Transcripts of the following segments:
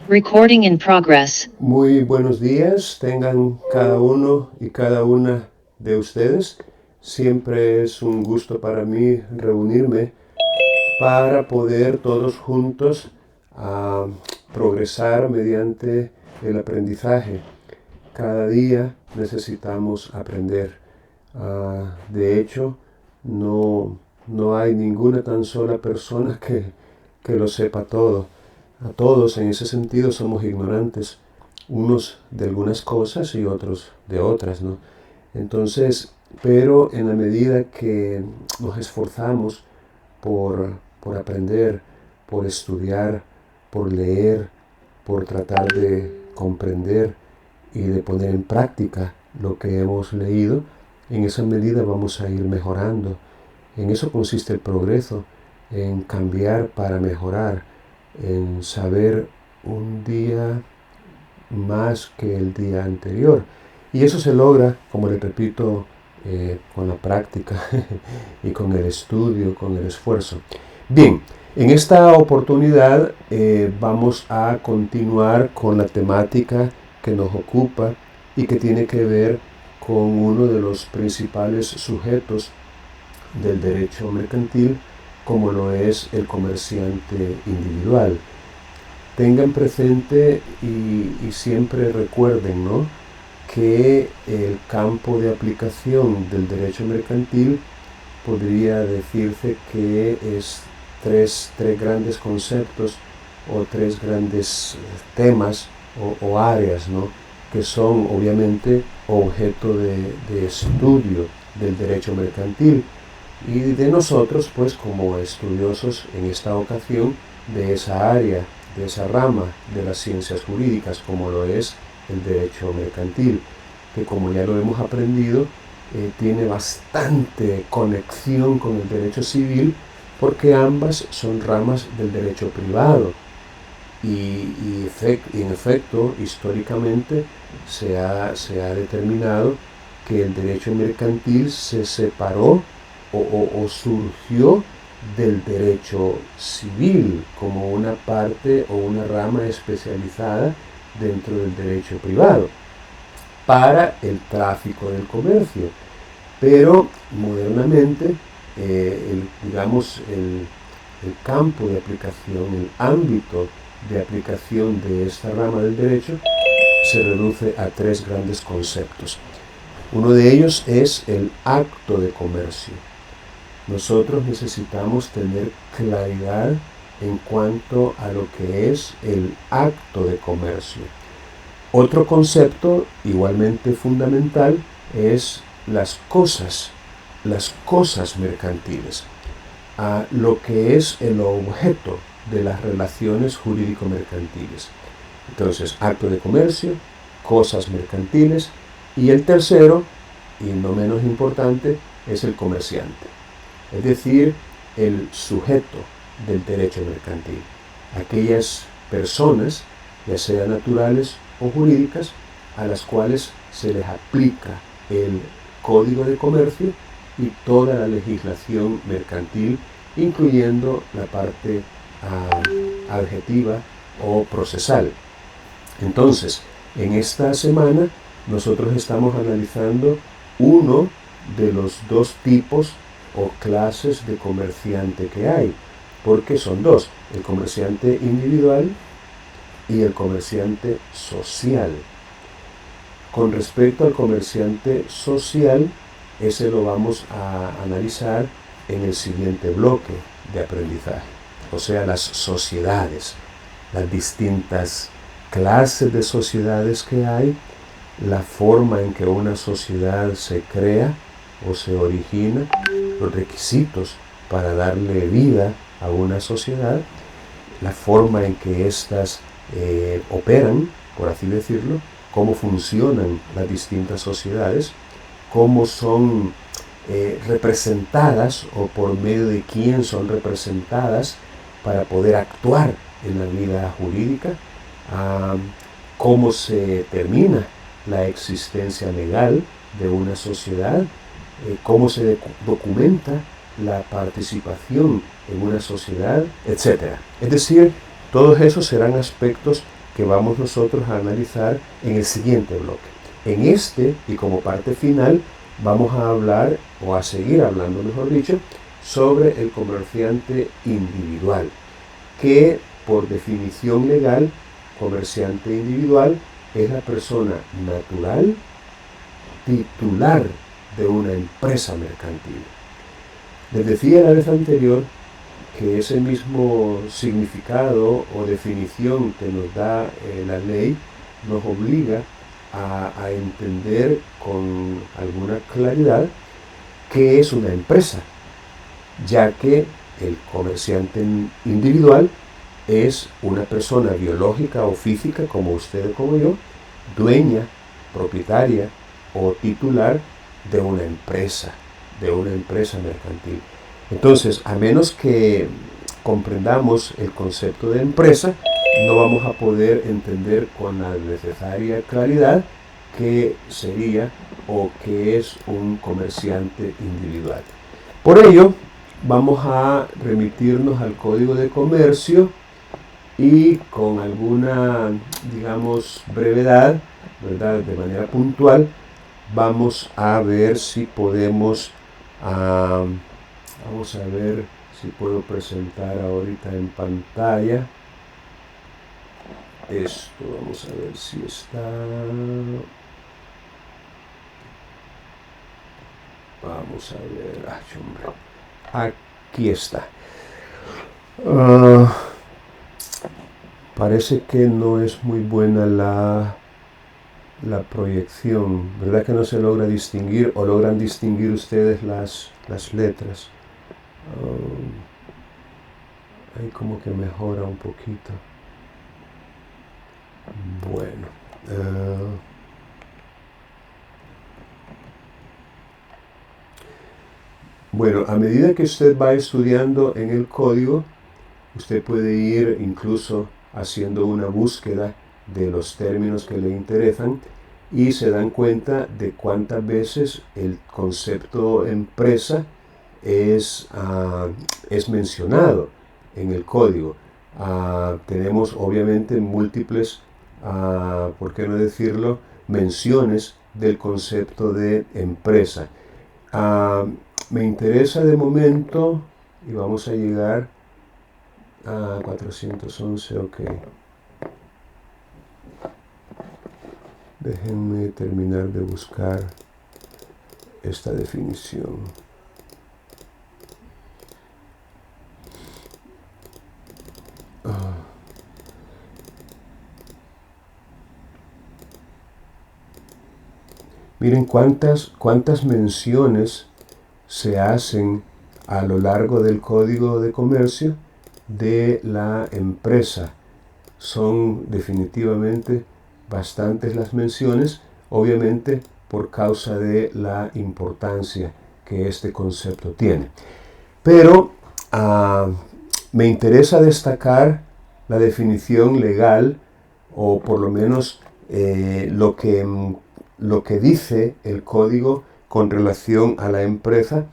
Recording in progress. Muy buenos días, tengan cada uno y cada una de ustedes. Siempre es un gusto para mí reunirme para poder todos juntos progresar mediante el aprendizaje. Cada día necesitamos aprender. De hecho, no hay ninguna tan sola persona que lo sepa todo. A todos en ese sentido somos ignorantes, unos de algunas cosas y otros de otras, ¿no? Entonces, pero en la medida que nos esforzamos por aprender, por estudiar, por leer, por tratar de comprender y de poner en práctica lo que hemos leído, en esa medida vamos a ir mejorando. En eso consiste el progreso, en cambiar para mejorar, en saber un día más que el día anterior. Y eso se logra, como le repito, con la práctica y con el estudio, con el esfuerzo. Bien, en esta oportunidad vamos a continuar con la temática que nos ocupa y que tiene que ver con uno de los principales sujetos del derecho mercantil, como lo es el comerciante individual. Tengan presente y siempre recuerden, ¿no?, que el campo de aplicación del derecho mercantil podría decirse que es tres grandes conceptos o tres grandes temas o áreas, ¿no?, que son obviamente objeto de estudio del derecho mercantil y de nosotros, pues, como estudiosos en esta ocasión de esa área, de esa rama de las ciencias jurídicas, como lo es el derecho mercantil, que, como ya lo hemos aprendido, tiene bastante conexión con el derecho civil, porque ambas son ramas del derecho privado. Y en efecto, históricamente se ha determinado que el derecho mercantil se separó o surgió del derecho civil como una parte o una rama especializada dentro del derecho privado para el tráfico del comercio. Pero modernamente, el campo de aplicación, el ámbito de aplicación de esta rama del derecho se reduce a tres grandes conceptos. Uno de ellos es el acto de comercio. Nosotros necesitamos tener claridad en cuanto a lo que es el acto de comercio. Otro concepto igualmente fundamental es las cosas mercantiles, a lo que es el objeto de las relaciones jurídico-mercantiles. Entonces, acto de comercio, cosas mercantiles, y el tercero, y no menos importante, es el comerciante, es decir, el sujeto del derecho mercantil. Aquellas personas, ya sean naturales o jurídicas, a las cuales se les aplica el Código de Comercio y toda la legislación mercantil, incluyendo la parte adjetiva o procesal. Entonces, en esta semana nosotros estamos analizando uno de los dos tipos o clases de comerciante que hay, porque son dos: el comerciante individual y el comerciante social. Con respecto al comerciante social, ese lo vamos a analizar en el siguiente bloque de aprendizaje, o sea, las sociedades, las distintas clases de sociedades que hay, la forma en que una sociedad se crea o se origina, los requisitos para darle vida a una sociedad, la forma en que éstas operan, por así decirlo, cómo funcionan las distintas sociedades, cómo son representadas o por medio de quién son representadas para poder actuar en la vida jurídica, cómo se termina la existencia legal de una sociedad, cómo se documenta la participación en una sociedad, etc. Es decir, todos esos serán aspectos que vamos nosotros a analizar en el siguiente bloque. En este, y como parte final, vamos a hablar, o a seguir hablando, mejor dicho, sobre el comerciante individual, que por definición legal, comerciante individual es la persona natural titular de una empresa mercantil. Les decía la vez anterior que ese mismo significado o definición que nos da la ley nos obliga a entender con alguna claridad qué es una empresa, ya que el comerciante individual es una persona biológica o física, como usted o como yo, dueña, propietaria o titular de una empresa mercantil. Entonces, a menos que comprendamos el concepto de empresa, no vamos a poder entender con la necesaria claridad qué sería o qué es un comerciante individual. Por ello, vamos a remitirnos al Código de Comercio y con alguna, digamos, brevedad, ¿verdad?, de manera puntual, vamos a ver si podemos, vamos a ver si puedo presentar ahorita en pantalla esto. Vamos a ver si está. Vamos a ver. Ay, hombre. Aquí está. Parece que no es muy buena la proyección, ¿verdad que no se logra distinguir o logran distinguir ustedes las letras? Ahí como que mejora un poquito. Bueno. Bueno, a medida que usted va estudiando en el código, usted puede ir incluso haciendo una búsqueda de los términos que le interesan y se dan cuenta de cuántas veces el concepto empresa es mencionado en el código. Tenemos obviamente múltiples, por qué no decirlo, menciones del concepto de empresa. Me interesa de momento, y vamos a llegar a 411, ok. Déjenme terminar de buscar esta definición. Miren cuántas menciones se hacen a lo largo del Código de Comercio de la empresa. Son definitivamente bastantes las menciones, obviamente por causa de la importancia que este concepto tiene. Pero me interesa destacar la definición legal, o por lo menos lo que dice el código con relación a la empresa,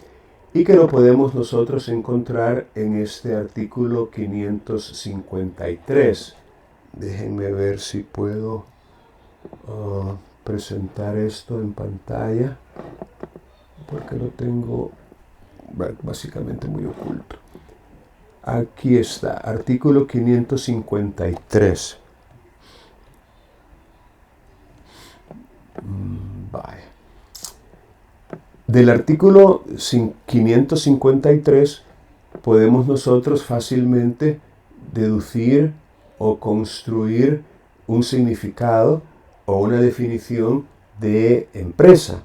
y que lo podemos nosotros encontrar en este artículo 553. Déjenme ver si puedo presentar esto en pantalla, porque lo tengo básicamente muy oculto. Aquí está, artículo 553. Vaya. Del artículo 553 podemos nosotros fácilmente deducir o construir un significado o una definición de empresa.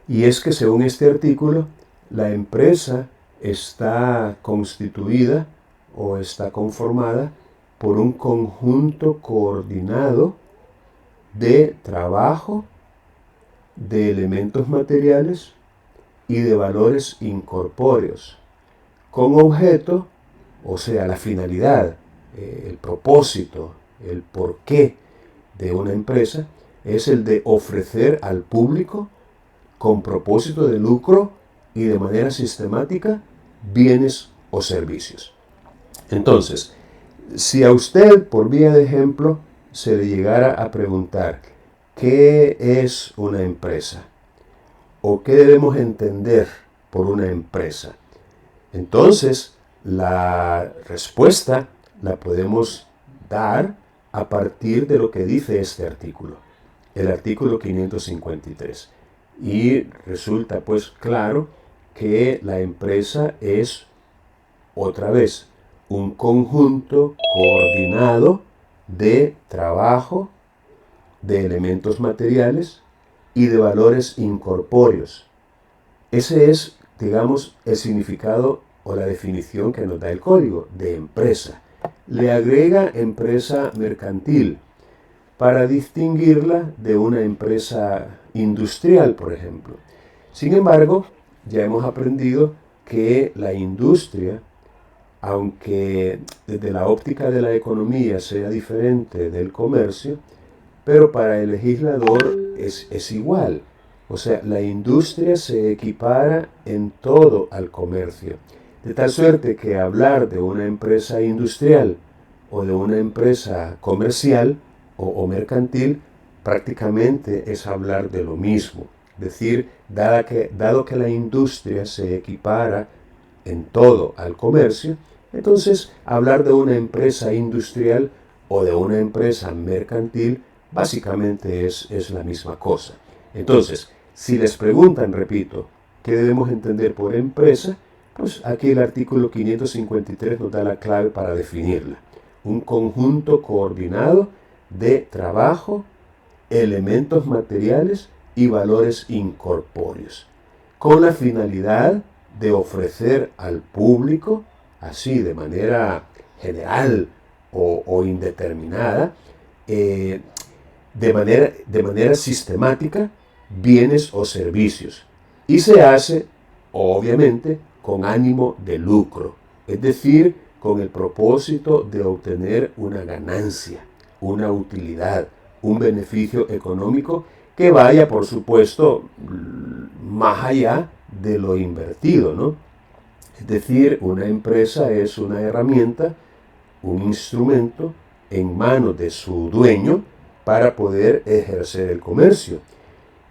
Y es que según este artículo, la empresa está constituida o está conformada por un conjunto coordinado de trabajo, de elementos materiales y de valores incorpóreos, con objeto, o sea, la finalidad, el propósito, el porqué de una empresa, es el de ofrecer al público, con propósito de lucro y de manera sistemática, bienes o servicios. Entonces, si a usted, por vía de ejemplo, se le llegara a preguntar, ¿qué es una empresa? ¿O qué debemos entender por una empresa? Entonces, la respuesta la podemos dar a partir de lo que dice este artículo, el artículo 553. Y resulta pues claro que la empresa es, otra vez, un conjunto coordinado de trabajo, de elementos materiales y de valores incorpóreos. Ese es, digamos, el significado o la definición que nos da el código de empresa. Le agrega empresa mercantil para distinguirla de una empresa industrial, por ejemplo. Sin embargo, ya hemos aprendido que la industria, aunque desde la óptica de la economía sea diferente del comercio, pero para el legislador es igual. O sea, la industria se equipara en todo al comercio. De tal suerte que hablar de una empresa industrial o de una empresa comercial o mercantil prácticamente es hablar de lo mismo. Es decir, dado que la industria se equipara en todo al comercio, entonces hablar de una empresa industrial o de una empresa mercantil básicamente es la misma cosa. Entonces, si les preguntan, repito, ¿qué debemos entender por empresa? Pues aquí el artículo 553 nos da la clave para definirla. Un conjunto coordinado de trabajo, elementos materiales y valores incorpóreos, con la finalidad de ofrecer al público, así de manera general o indeterminada, de manera sistemática, bienes o servicios. Y se hace, obviamente, con ánimo de lucro, es decir, con el propósito de obtener una ganancia, una utilidad, un beneficio económico que vaya, por supuesto, más allá de lo invertido, ¿no? Es decir, una empresa es una herramienta, un instrumento en manos de su dueño para poder ejercer el comercio.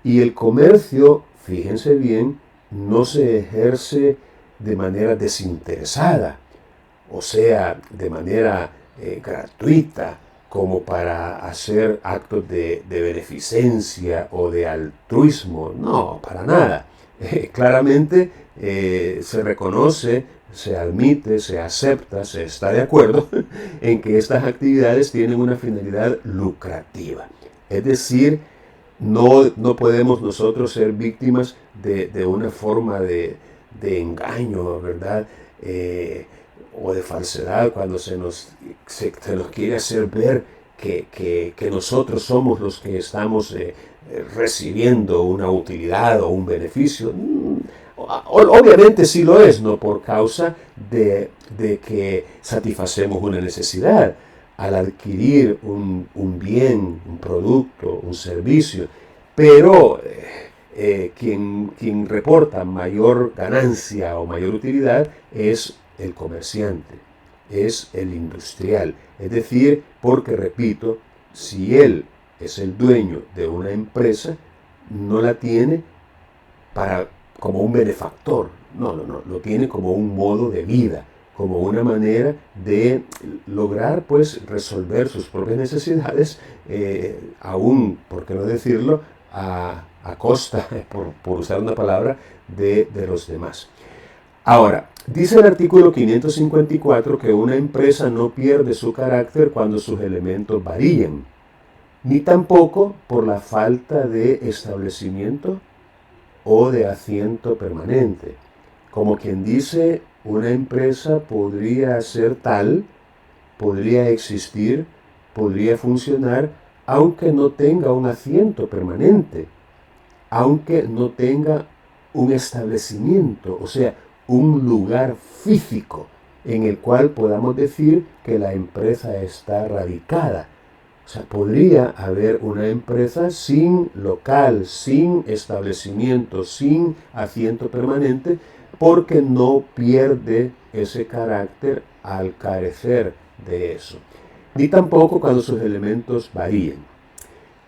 Y el comercio, fíjense bien, no se ejerce de manera desinteresada, o sea, de manera gratuita, como para hacer actos de beneficencia o de altruismo. No, para nada. Claramente se reconoce, se admite, se acepta, se está de acuerdo en que estas actividades tienen una finalidad lucrativa. Es decir, no podemos nosotros ser víctimas de una forma de engaño, ¿verdad? O de falsedad cuando se nos quiere hacer ver que nosotros somos los que estamos recibiendo una utilidad o un beneficio. Obviamente sí lo es, no por causa de que satisfacemos una necesidad al adquirir un bien, un producto, un servicio, pero quien reporta mayor ganancia o mayor utilidad es el comerciante, es el industrial. Es decir, porque repito, si él es el dueño de una empresa, no la tiene como un benefactor, no, lo tiene como un modo de vida, como una manera de lograr pues resolver sus propias necesidades, aún, por qué no decirlo, a costa, por usar una palabra, de los demás. Ahora, dice el artículo 554 que una empresa no pierde su carácter cuando sus elementos varíen, ni tampoco por la falta de establecimiento o de asiento permanente. Como quien dice, una empresa podría ser tal, podría existir, podría funcionar, aunque no tenga un asiento permanente, aunque no tenga un establecimiento, o sea, un lugar físico en el cual podamos decir que la empresa está radicada. O sea, podría haber una empresa sin local, sin establecimiento, sin asiento permanente, porque no pierde ese carácter al carecer de eso. ni tampoco cuando sus elementos varíen.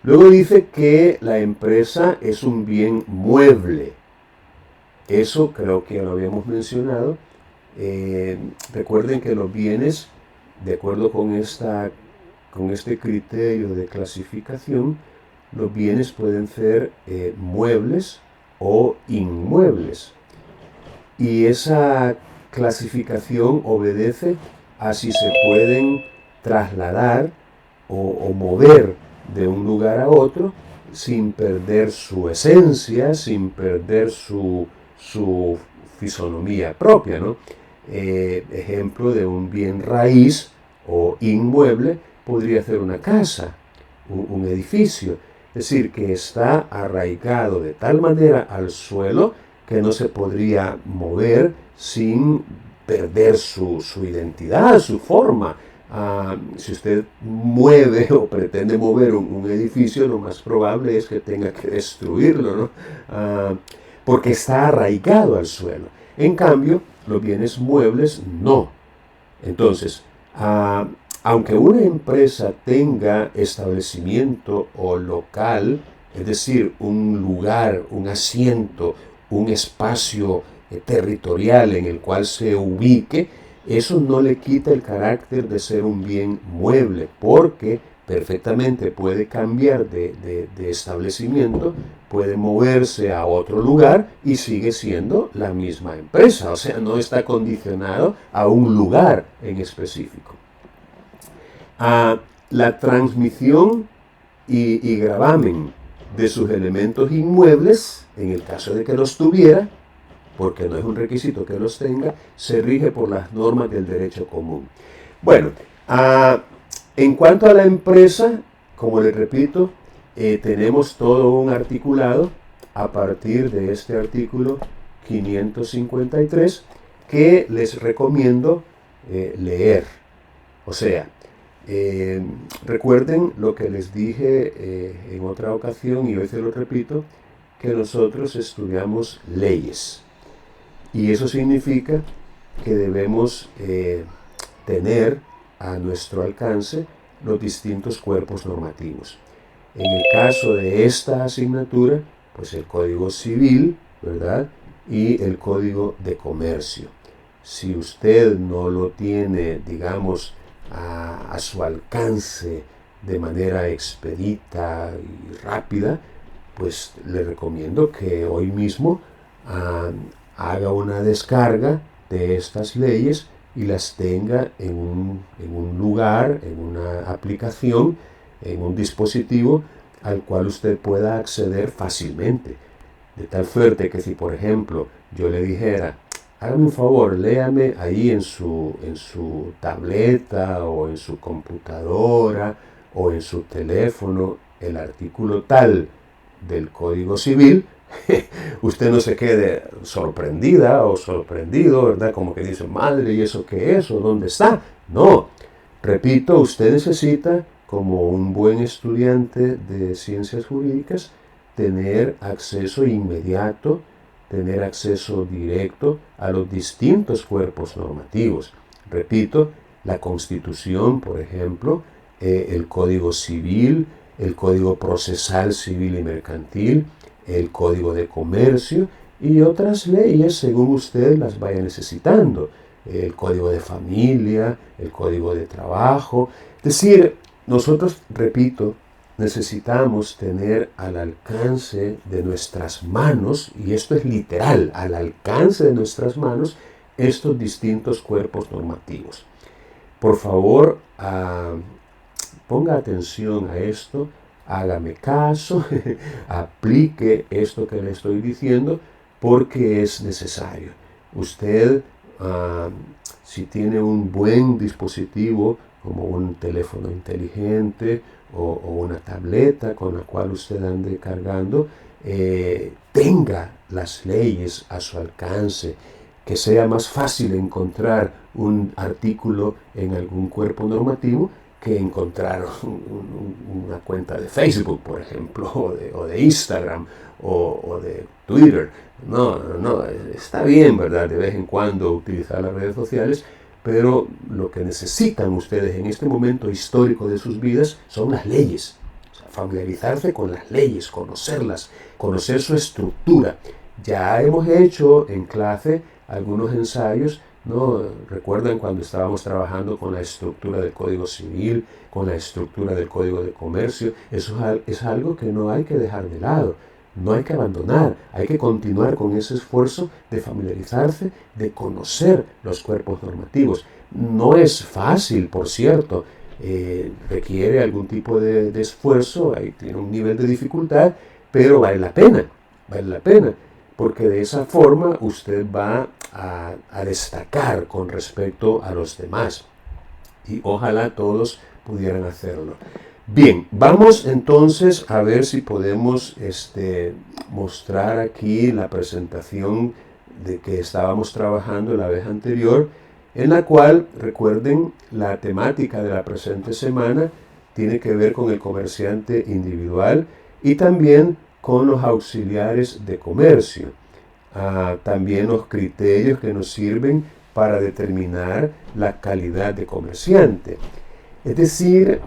Luego dice que la empresa es un bien mueble. Eso creo que ya lo habíamos mencionado. Recuerden que los bienes, de acuerdo con este criterio de clasificación, los bienes pueden ser muebles o inmuebles. Y esa clasificación obedece a si se pueden trasladar o mover de un lugar a otro sin perder su esencia, sin perder su fisonomía propia, ¿no? Ejemplo de un bien raíz o inmueble podría ser una casa, un edificio. Es decir, que está arraigado de tal manera al suelo que no se podría mover sin perder su identidad, su forma. Si usted mueve o pretende mover un edificio, lo más probable es que tenga que destruirlo, ¿no? Porque está arraigado al suelo. En cambio, los bienes muebles no. Entonces, aunque una empresa tenga establecimiento o local, es decir, un lugar, un asiento, un espacio territorial en el cual se ubique, eso no le quita el carácter de ser un bien mueble, porque perfectamente puede cambiar de establecimiento, puede moverse a otro lugar y sigue siendo la misma empresa, o sea, no está condicionado a un lugar en específico. La transmisión y gravamen de sus elementos inmuebles, en el caso de que los tuviera, porque no es un requisito que los tenga, se rige por las normas del derecho común. Bueno, en cuanto a la empresa, como les repito, tenemos todo un articulado a partir de este artículo 553 que les recomiendo leer. O sea, recuerden lo que les dije en otra ocasión y hoy se lo repito, que nosotros estudiamos leyes. Y eso significa que debemos tener a nuestro alcance los distintos cuerpos normativos. En el caso de esta asignatura, pues el Código Civil, ¿verdad? Y el Código de Comercio. Si usted no lo tiene, digamos, a su alcance de manera expedita y rápida, pues le recomiendo que hoy mismo haga una descarga de estas leyes y las tenga en un lugar, en una aplicación, en un dispositivo al cual usted pueda acceder fácilmente. De tal suerte que si, por ejemplo, yo le dijera, hágame un favor, léame ahí en su tableta o en su computadora o en su teléfono el artículo tal del Código Civil, usted no se quede sorprendida o sorprendido, ¿verdad? Como que dice, madre, ¿y eso qué es? ¿O dónde está? No, repito, usted necesita, como un buen estudiante de ciencias jurídicas, tener acceso inmediato, tener acceso directo a los distintos cuerpos normativos. Repito, la Constitución, por ejemplo, el Código Civil, el Código Procesal Civil y Mercantil, el Código de Comercio y otras leyes según usted las vaya necesitando. El Código de Familia, el Código de Trabajo. Es decir, nosotros, repito, necesitamos tener al alcance de nuestras manos, y esto es literal, al alcance de nuestras manos, estos distintos cuerpos normativos. Por favor, ponga atención a esto, hágame caso, aplique esto que le estoy diciendo, porque es necesario. Usted, si tiene un buen dispositivo, como un teléfono inteligente o una tableta con la cual usted ande cargando, tenga las leyes a su alcance, que sea más fácil encontrar un artículo en algún cuerpo normativo que encontrar una cuenta de Facebook, por ejemplo, o de Instagram, o de Twitter. No, está bien, ¿verdad? De vez en cuando utilizar las redes sociales, pero lo que necesitan ustedes en este momento histórico de sus vidas son las leyes. O sea, familiarizarse con las leyes, conocerlas, conocer su estructura. Ya hemos hecho en clase algunos ensayos, ¿no? Recuerdan cuando estábamos trabajando con la estructura del Código Civil, con la estructura del Código de Comercio. Eso es algo que no hay que dejar de lado, no hay que abandonar, hay que continuar con ese esfuerzo de familiarizarse, de conocer los cuerpos normativos. No es fácil, por cierto, requiere algún tipo de esfuerzo, tiene un nivel de dificultad, pero vale la pena, porque de esa forma usted va a destacar con respecto a los demás. Y ojalá todos pudieran hacerlo. Bien, vamos entonces a ver si podemos mostrar aquí la presentación de que estábamos trabajando la vez anterior, en la cual, recuerden, la temática de la presente semana tiene que ver con el comerciante individual y también con los auxiliares de comercio. También los criterios que nos sirven para determinar la calidad de comerciante. Es decir,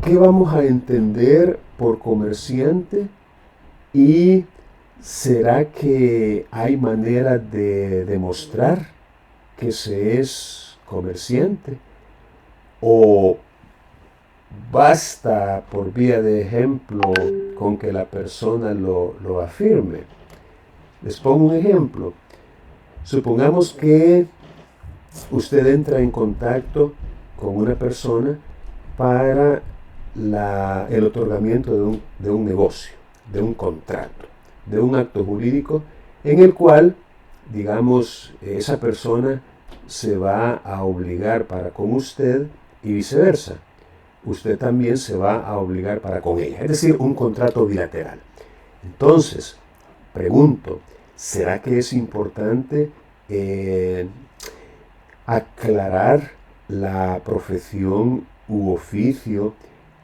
¿qué vamos a entender por comerciante? ¿Y será que hay manera de demostrar que se es comerciante? ¿O basta por vía de ejemplo con que la persona lo afirme? Les pongo un ejemplo. Supongamos que usted entra en contacto con una persona para el otorgamiento de un negocio, de un contrato, de un acto jurídico en el cual, digamos, esa persona se va a obligar para con usted y viceversa. Usted también se va a obligar para con ella, es decir, un contrato bilateral. Entonces, pregunto, ¿será que es importante aclarar la profesión u oficio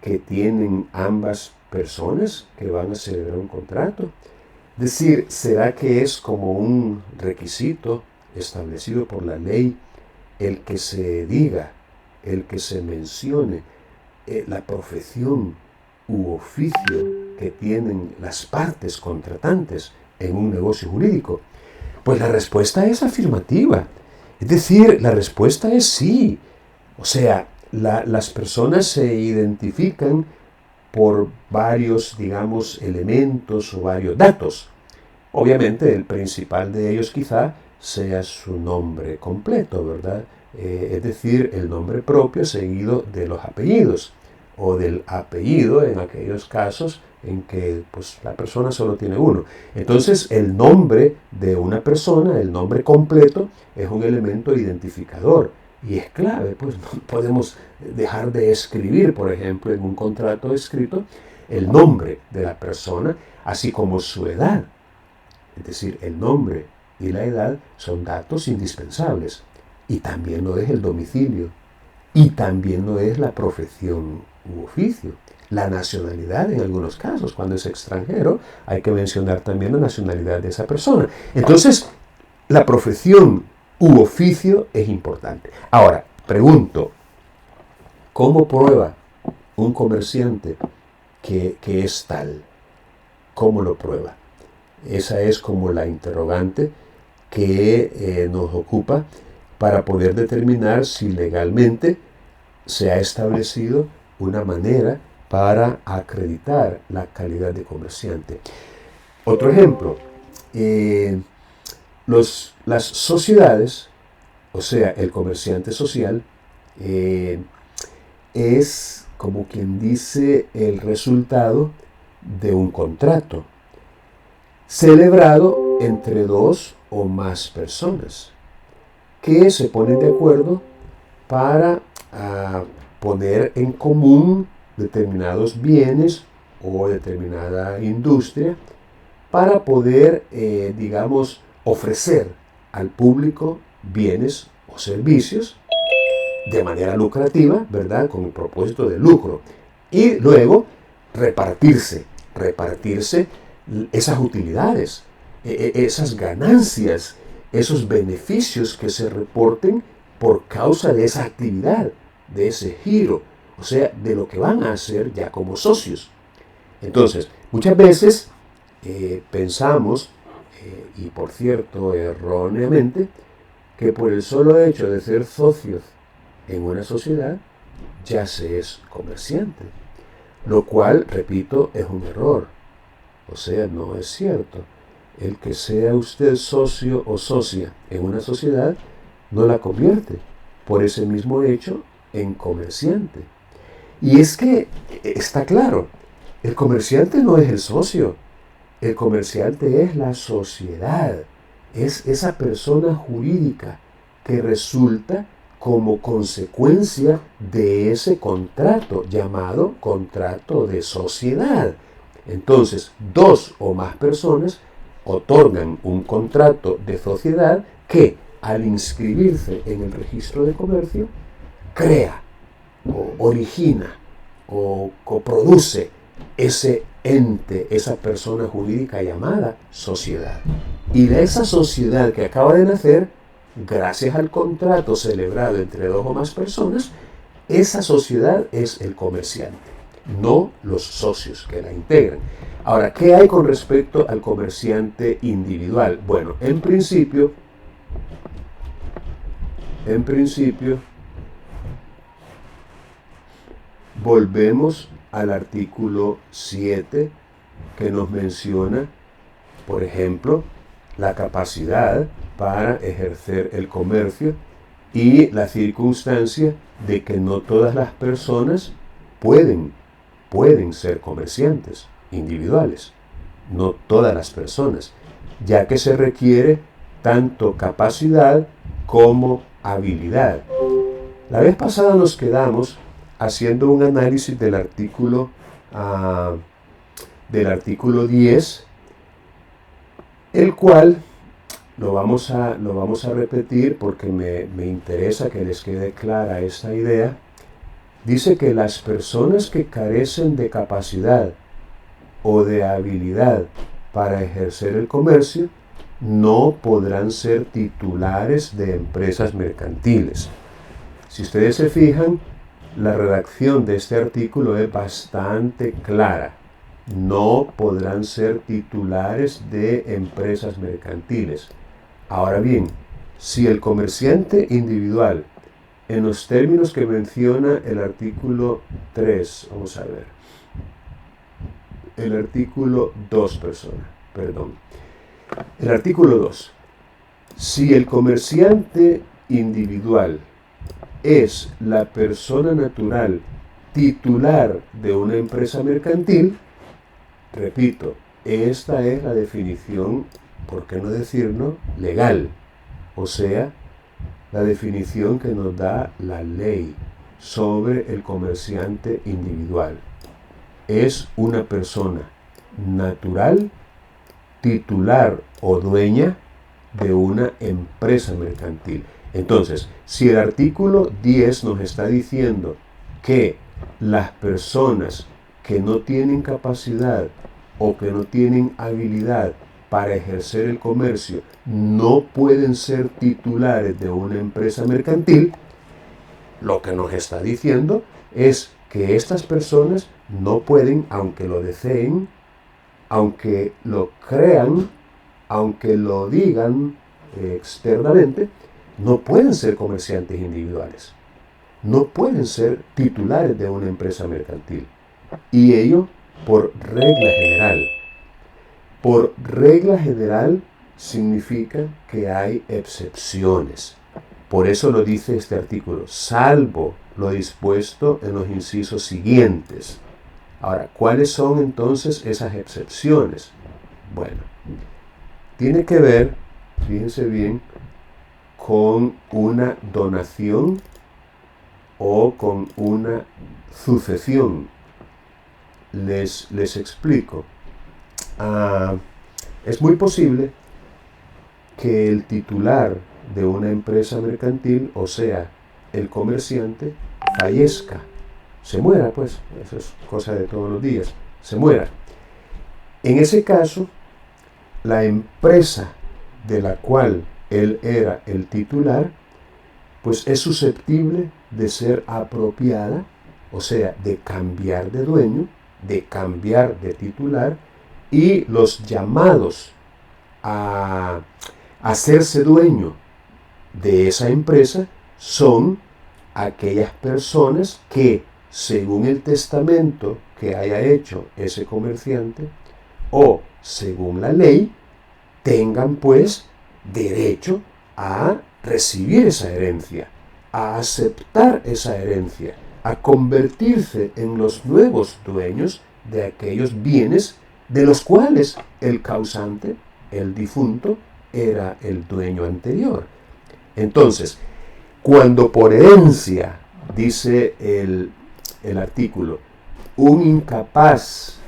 que tienen ambas personas que van a celebrar un contrato? Es decir, ¿será que es como un requisito establecido por la ley el que se diga, el que se mencione la profesión u oficio que tienen las partes contratantes en un negocio jurídico? Pues la respuesta es afirmativa. Es decir, la respuesta es sí. O sea, las personas se identifican por varios, digamos, elementos o varios datos. Obviamente, el principal de ellos quizá sea su nombre completo, ¿verdad? Es decir, el nombre propio seguido de los apellidos, o del apellido en aquellos casos en que pues, la persona solo tiene uno. Entonces, el nombre de una persona, el nombre completo, es un elemento identificador y es clave. Pues no podemos dejar de escribir, por ejemplo, en un contrato escrito, el nombre de la persona, así como su edad. Es decir, el nombre y la edad son datos indispensables. Y también lo es el domicilio. Y también lo es la profesión u oficio. La nacionalidad en algunos casos. Cuando es extranjero, hay que mencionar también la nacionalidad de esa persona. Entonces, la profesión u oficio es importante. Ahora, pregunto, ¿cómo prueba un comerciante que es tal? ¿Cómo lo prueba? Esa es como la interrogante que nos ocupa para poder determinar si legalmente se ha establecido una manera para acreditar la calidad de comerciante. Otro ejemplo, las sociedades, o sea, el comerciante social, es como quien dice el resultado de un contrato celebrado entre dos o más personas que se ponen de acuerdo para poner en común determinados bienes o determinada industria para poder, digamos, ofrecer al público bienes o servicios de manera lucrativa, ¿verdad? Con el propósito de lucro. Y luego repartirse esas utilidades, esas ganancias, esos beneficios que se reporten por causa de esa actividad, de ese giro, o sea, de lo que van a hacer ya como socios. Entonces, muchas veces pensamos, y por cierto, erróneamente, que por el solo hecho de ser socios en una sociedad, ya se es comerciante. Lo cual, repito, es un error. O sea, no es cierto. El que sea usted socio o socia en una sociedad no la convierte, por ese mismo hecho, en comerciante. Y es que está claro, el comerciante no es el socio, el comerciante es la sociedad, es esa persona jurídica que resulta como consecuencia de ese contrato llamado contrato de sociedad. Entonces, dos o más personas otorgan un contrato de sociedad que, al inscribirse en el registro de comercio, crea o origina o coproduce ese ente, esa persona jurídica llamada sociedad. Y de esa sociedad que acaba de nacer, gracias al contrato celebrado entre dos o más personas, esa sociedad es el comerciante, no los socios que la integran. Ahora, ¿qué hay con respecto al comerciante individual? Bueno, en principio, volvemos al artículo 7 que nos menciona, por ejemplo, la capacidad para ejercer el comercio y la circunstancia de que no todas las personas pueden ser comerciantes individuales. No todas las personas, ya que se requiere tanto capacidad como habilidad. La vez pasada nos quedamos haciendo un análisis del artículo 10, el cual lo vamos a repetir porque me interesa que les quede clara esta idea. Dice que las personas que carecen de capacidad o de habilidad para ejercer el comercio no podrán ser titulares de empresas mercantiles. Si ustedes se fijan, la redacción de este artículo es bastante clara. No podrán ser titulares de empresas mercantiles. Ahora bien, si el comerciante individual, en los términos que menciona el artículo 3, vamos a ver, el artículo 2, el artículo 2, si el comerciante individual es la persona natural titular de una empresa mercantil, repito, esta es la definición, ¿por qué no decirlo?, legal, o sea, la definición que nos da la ley sobre el comerciante individual. Es una persona natural, titular o dueña de una empresa mercantil. Entonces, si el artículo 10 nos está diciendo que las personas que no tienen capacidad o que no tienen habilidad para ejercer el comercio no pueden ser titulares de una empresa mercantil, lo que nos está diciendo es que estas personas no pueden, aunque lo deseen, aunque lo crean, aunque lo digan externamente, no pueden ser comerciantes individuales. No pueden ser titulares de una empresa mercantil. Y ello por regla general. Por regla general significa que hay excepciones. Por eso lo dice este artículo, salvo lo dispuesto en los incisos siguientes. Ahora, ¿cuáles son entonces esas excepciones? Bueno, tiene que ver, fíjense bien, con una donación o con una sucesión. Les explico. Es muy posible que el titular de una empresa mercantil, o sea, el comerciante, fallezca, se muera, pues, eso es cosa de todos los días, se muera. En ese caso, la empresa de la cual él era el titular pues es susceptible de ser apropiada, o sea, de cambiar de dueño, de cambiar de titular, y los llamados a hacerse dueño de esa empresa son aquellas personas que, según el testamento que haya hecho ese comerciante, o según la ley, tengan pues derecho a recibir esa herencia, a aceptar esa herencia, a convertirse en los nuevos dueños de aquellos bienes de los cuales el causante, el difunto, era el dueño anterior. Entonces, cuando por herencia, dice el artículo, un incapaz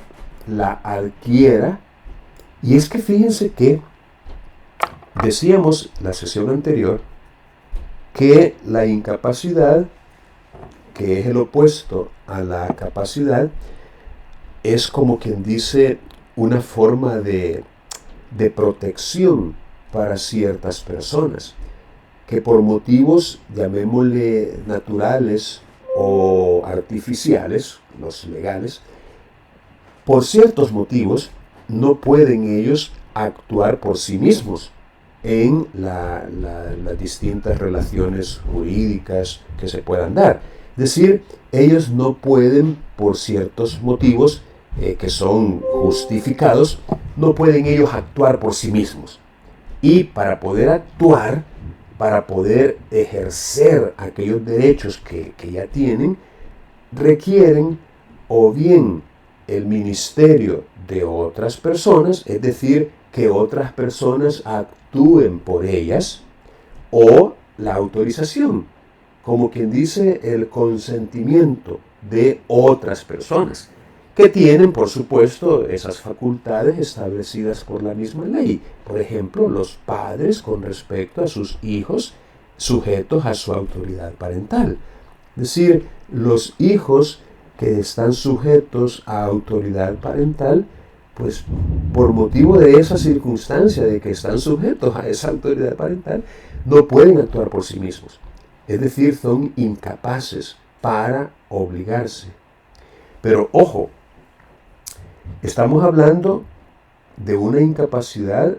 la adquiera, y es que fíjense que decíamos la sesión anterior que la incapacidad, que es el opuesto a la capacidad, es como quien dice una forma de protección para ciertas personas, que por motivos, llamémosle naturales o artificiales, los legales, por ciertos motivos no pueden ellos actuar por sí mismos en las distintas relaciones jurídicas que se puedan dar. Es decir, ellos no pueden, por ciertos motivos que son justificados, no pueden ellos actuar por sí mismos. Y para poder actuar, para poder ejercer aquellos derechos que ya tienen, requieren o bien el ministerio de otras personas, es decir, que otras personas actúen por ellas, o la autorización, como quien dice el consentimiento de otras personas, que tienen, por supuesto, esas facultades establecidas por la misma ley. Por ejemplo, los padres con respecto a sus hijos sujetos a su autoridad parental. Es decir, los hijos que están sujetos a autoridad parental, pues por motivo de esa circunstancia de que están sujetos a esa autoridad parental, no pueden actuar por sí mismos. Es decir, son incapaces para obligarse. Pero ojo, estamos hablando de una incapacidad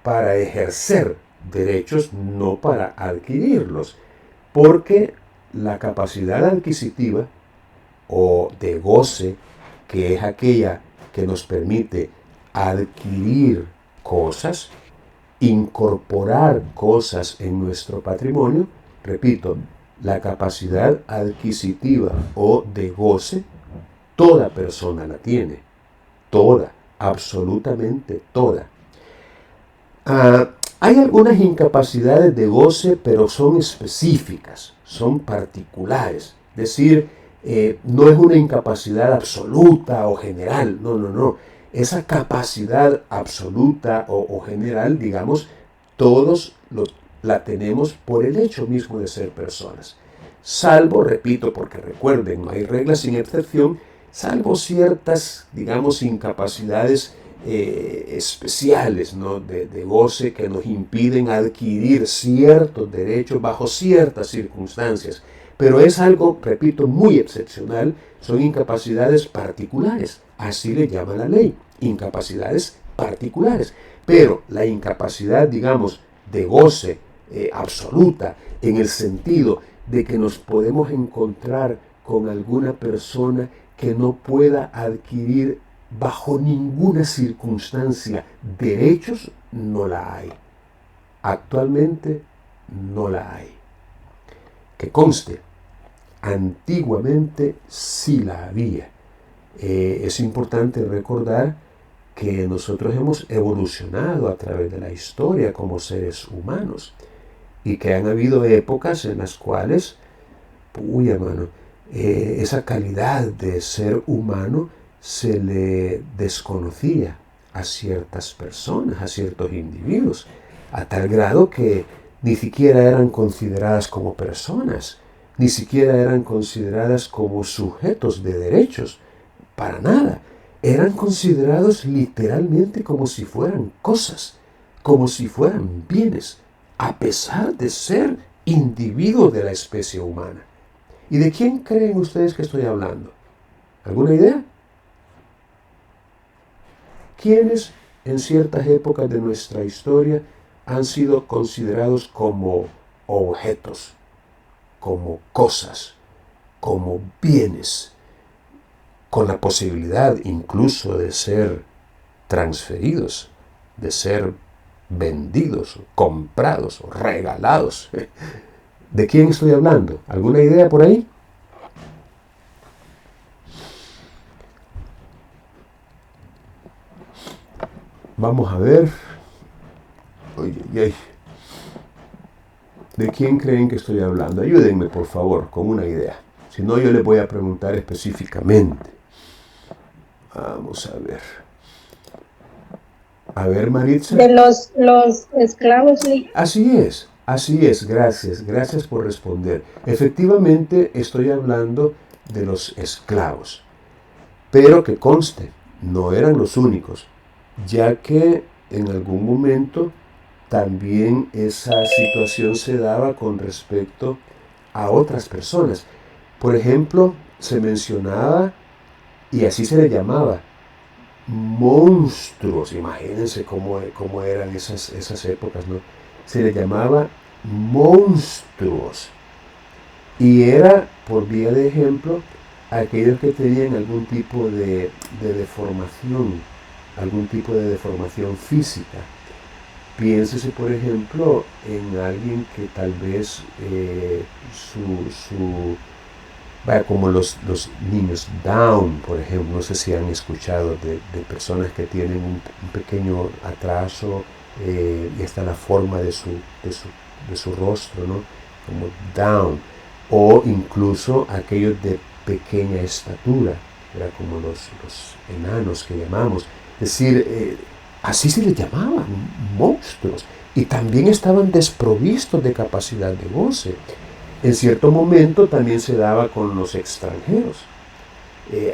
para ejercer derechos, no para adquirirlos, porque la capacidad adquisitiva o de goce, que es aquella que nos permite adquirir cosas, incorporar cosas en nuestro patrimonio, repito, la capacidad adquisitiva o de goce, toda persona la tiene, toda, absolutamente toda. Hay algunas incapacidades de goce, pero son específicas, son particulares, es decir, no es una incapacidad absoluta o general, no. Esa capacidad absoluta o general, digamos, todos la tenemos por el hecho mismo de ser personas. Salvo, repito, porque recuerden, no hay reglas sin excepción, salvo ciertas, digamos, incapacidades especiales, ¿no? de goce que nos impiden adquirir ciertos derechos bajo ciertas circunstancias. Pero es algo, repito, muy excepcional, son incapacidades particulares, así le llama la ley, incapacidades particulares. Pero la incapacidad, digamos, de goce absoluta, en el sentido de que nos podemos encontrar con alguna persona que no pueda adquirir bajo ninguna circunstancia derechos, no la hay. Actualmente no la hay. Que conste, antiguamente sí la había. Es importante recordar que nosotros hemos evolucionado a través de la historia como seres humanos y que han habido épocas en las cuales, esa calidad de ser humano se le desconocía a ciertas personas, a ciertos individuos, a tal grado que ni siquiera eran consideradas como personas, ni siquiera eran consideradas como sujetos de derechos, para nada. Eran considerados literalmente como si fueran cosas, como si fueran bienes, a pesar de ser individuos de la especie humana. ¿Y de quién creen ustedes que estoy hablando? ¿Alguna idea? ¿Quiénes en ciertas épocas de nuestra historia han sido considerados como objetos, como cosas, como bienes, con la posibilidad incluso de ser transferidos, de ser vendidos, comprados, regalados? ¿De quién estoy hablando? ¿Alguna idea por ahí? Vamos a ver. Oye. ¿De quién creen que estoy hablando? Ayúdenme, por favor, con una idea. Si no, yo les voy a preguntar específicamente. Vamos a ver. A ver, Maritza. De los esclavos. Así es, gracias por responder. Efectivamente, estoy hablando de los esclavos. Pero que conste, no eran los únicos, ya que en algún momento también esa situación se daba con respecto a otras personas. Por ejemplo, se mencionaba, y así se le llamaba, monstruos. Imagínense cómo eran esas épocas, ¿no? Se le llamaba monstruos. Y era, por vía de ejemplo, aquellos que tenían algún tipo de deformación, algún tipo de deformación física. Piénsese, por ejemplo, en alguien que tal vez vaya, como los niños Down, por ejemplo. No sé si han escuchado de personas que tienen un pequeño atraso y hasta la forma de su rostro, ¿no? Como Down. O incluso aquellos de pequeña estatura, era como los enanos que llamamos. Es decir, así se les llamaban, monstruos. Y también estaban desprovistos de capacidad de goce. En cierto momento también se daba con los extranjeros.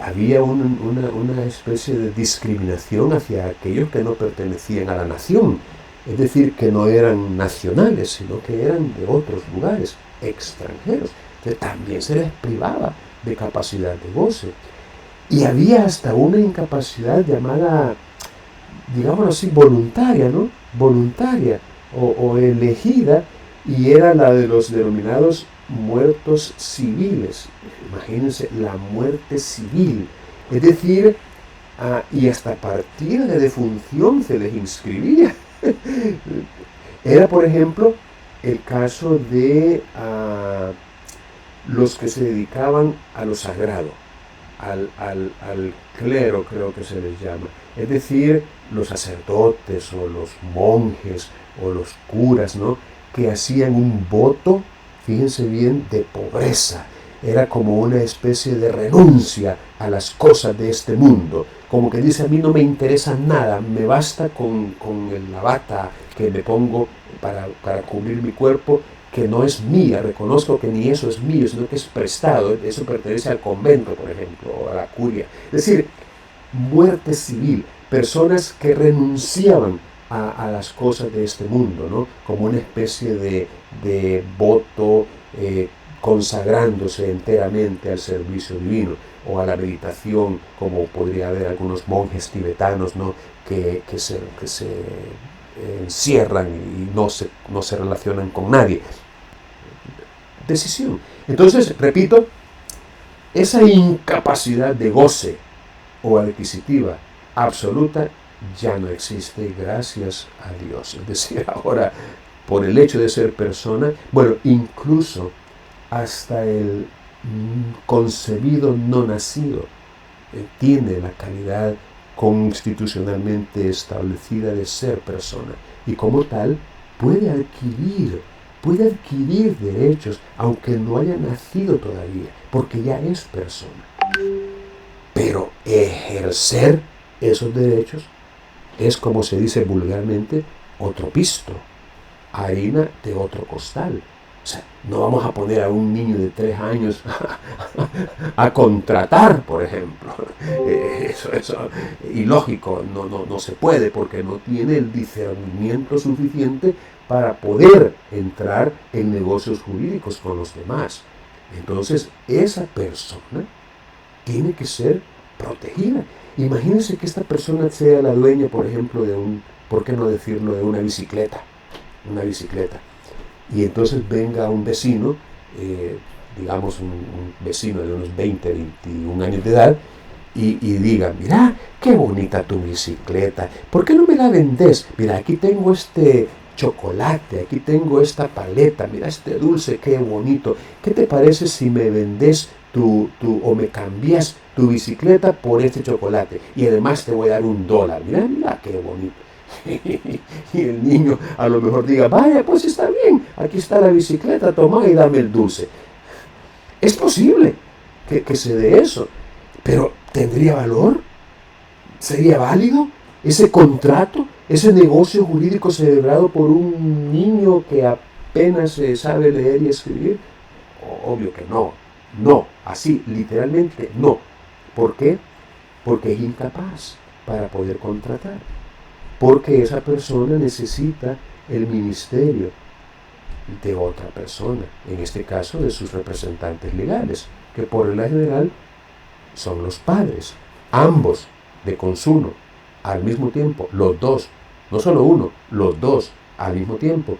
Había una especie de discriminación hacia aquellos que no pertenecían a la nación. Es decir, que no eran nacionales, sino que eran de otros lugares, extranjeros. Entonces también se les privaba de capacidad de goce. Y había hasta una incapacidad llamada, digámoslo así, voluntaria, ¿no? Voluntaria o elegida, y era la de los denominados muertos civiles. Imagínense, la muerte civil. Es decir, y hasta partir de defunción se les inscribía. Era, por ejemplo, el caso de los que se dedicaban a lo sagrado, al clero, creo que se les llama. Es decir, los sacerdotes o los monjes o los curas, ¿no? Que hacían un voto, fíjense bien, de pobreza. Era como una especie de renuncia a las cosas de este mundo. Como que dice, a mí no me interesa nada, me basta con la bata que me pongo para cubrir mi cuerpo, que no es mía. Reconozco que ni eso es mío, sino que es prestado. Eso pertenece al convento, por ejemplo, o a la curia. Es decir, muerte civil, personas que renunciaban a las cosas de este mundo, ¿no? Como una especie de voto, consagrándose enteramente al servicio divino o a la meditación, como podría haber algunos monjes tibetanos, ¿no? que se encierran y no se relacionan con nadie. Decisión. Entonces, repito, esa incapacidad de goce o adquisitiva absoluta ya no existe, gracias a Dios. Es decir, ahora, por el hecho de ser persona, bueno, incluso hasta el concebido no nacido tiene la calidad constitucionalmente establecida de ser persona, y como tal puede adquirir derechos, aunque no haya nacido todavía, porque ya es persona. Pero ejercer esos derechos es, como se dice vulgarmente, otro pisto, harina de otro costal. O sea, no vamos a poner a un niño de 3 años a contratar, por ejemplo. Eso ilógico, no se puede porque no tiene el discernimiento suficiente para poder entrar en negocios jurídicos con los demás. Entonces, esa persona tiene que ser protegida. Imagínense que esta persona sea la dueña, por ejemplo, ¿por qué no decirlo?, de una bicicleta. Una bicicleta. Y entonces venga un vecino, digamos un vecino de unos 20, 21 años de edad, y diga, mira, qué bonita tu bicicleta, ¿por qué no me la vendes? Mira, aquí tengo este chocolate, aquí tengo esta paleta, mira este dulce, qué bonito. ¿Qué te parece si me vendes o me cambias tu bicicleta por este chocolate? Y además te voy a dar $1. Mira qué bonito. Y el niño a lo mejor diga, vaya, pues está bien, aquí está la bicicleta, toma y dame el dulce. Es posible que se dé eso, pero ¿tendría valor? ¿Sería válido ese contrato, ese negocio jurídico celebrado por un niño que apenas sabe leer y escribir? Obvio que no, así literalmente no. ¿Por qué? Porque es incapaz para poder contratar. Porque esa persona necesita el ministerio de otra persona, en este caso de sus representantes legales, que por regla general son los padres, ambos de consumo, al mismo tiempo, los dos, no solo uno, los dos al mismo tiempo,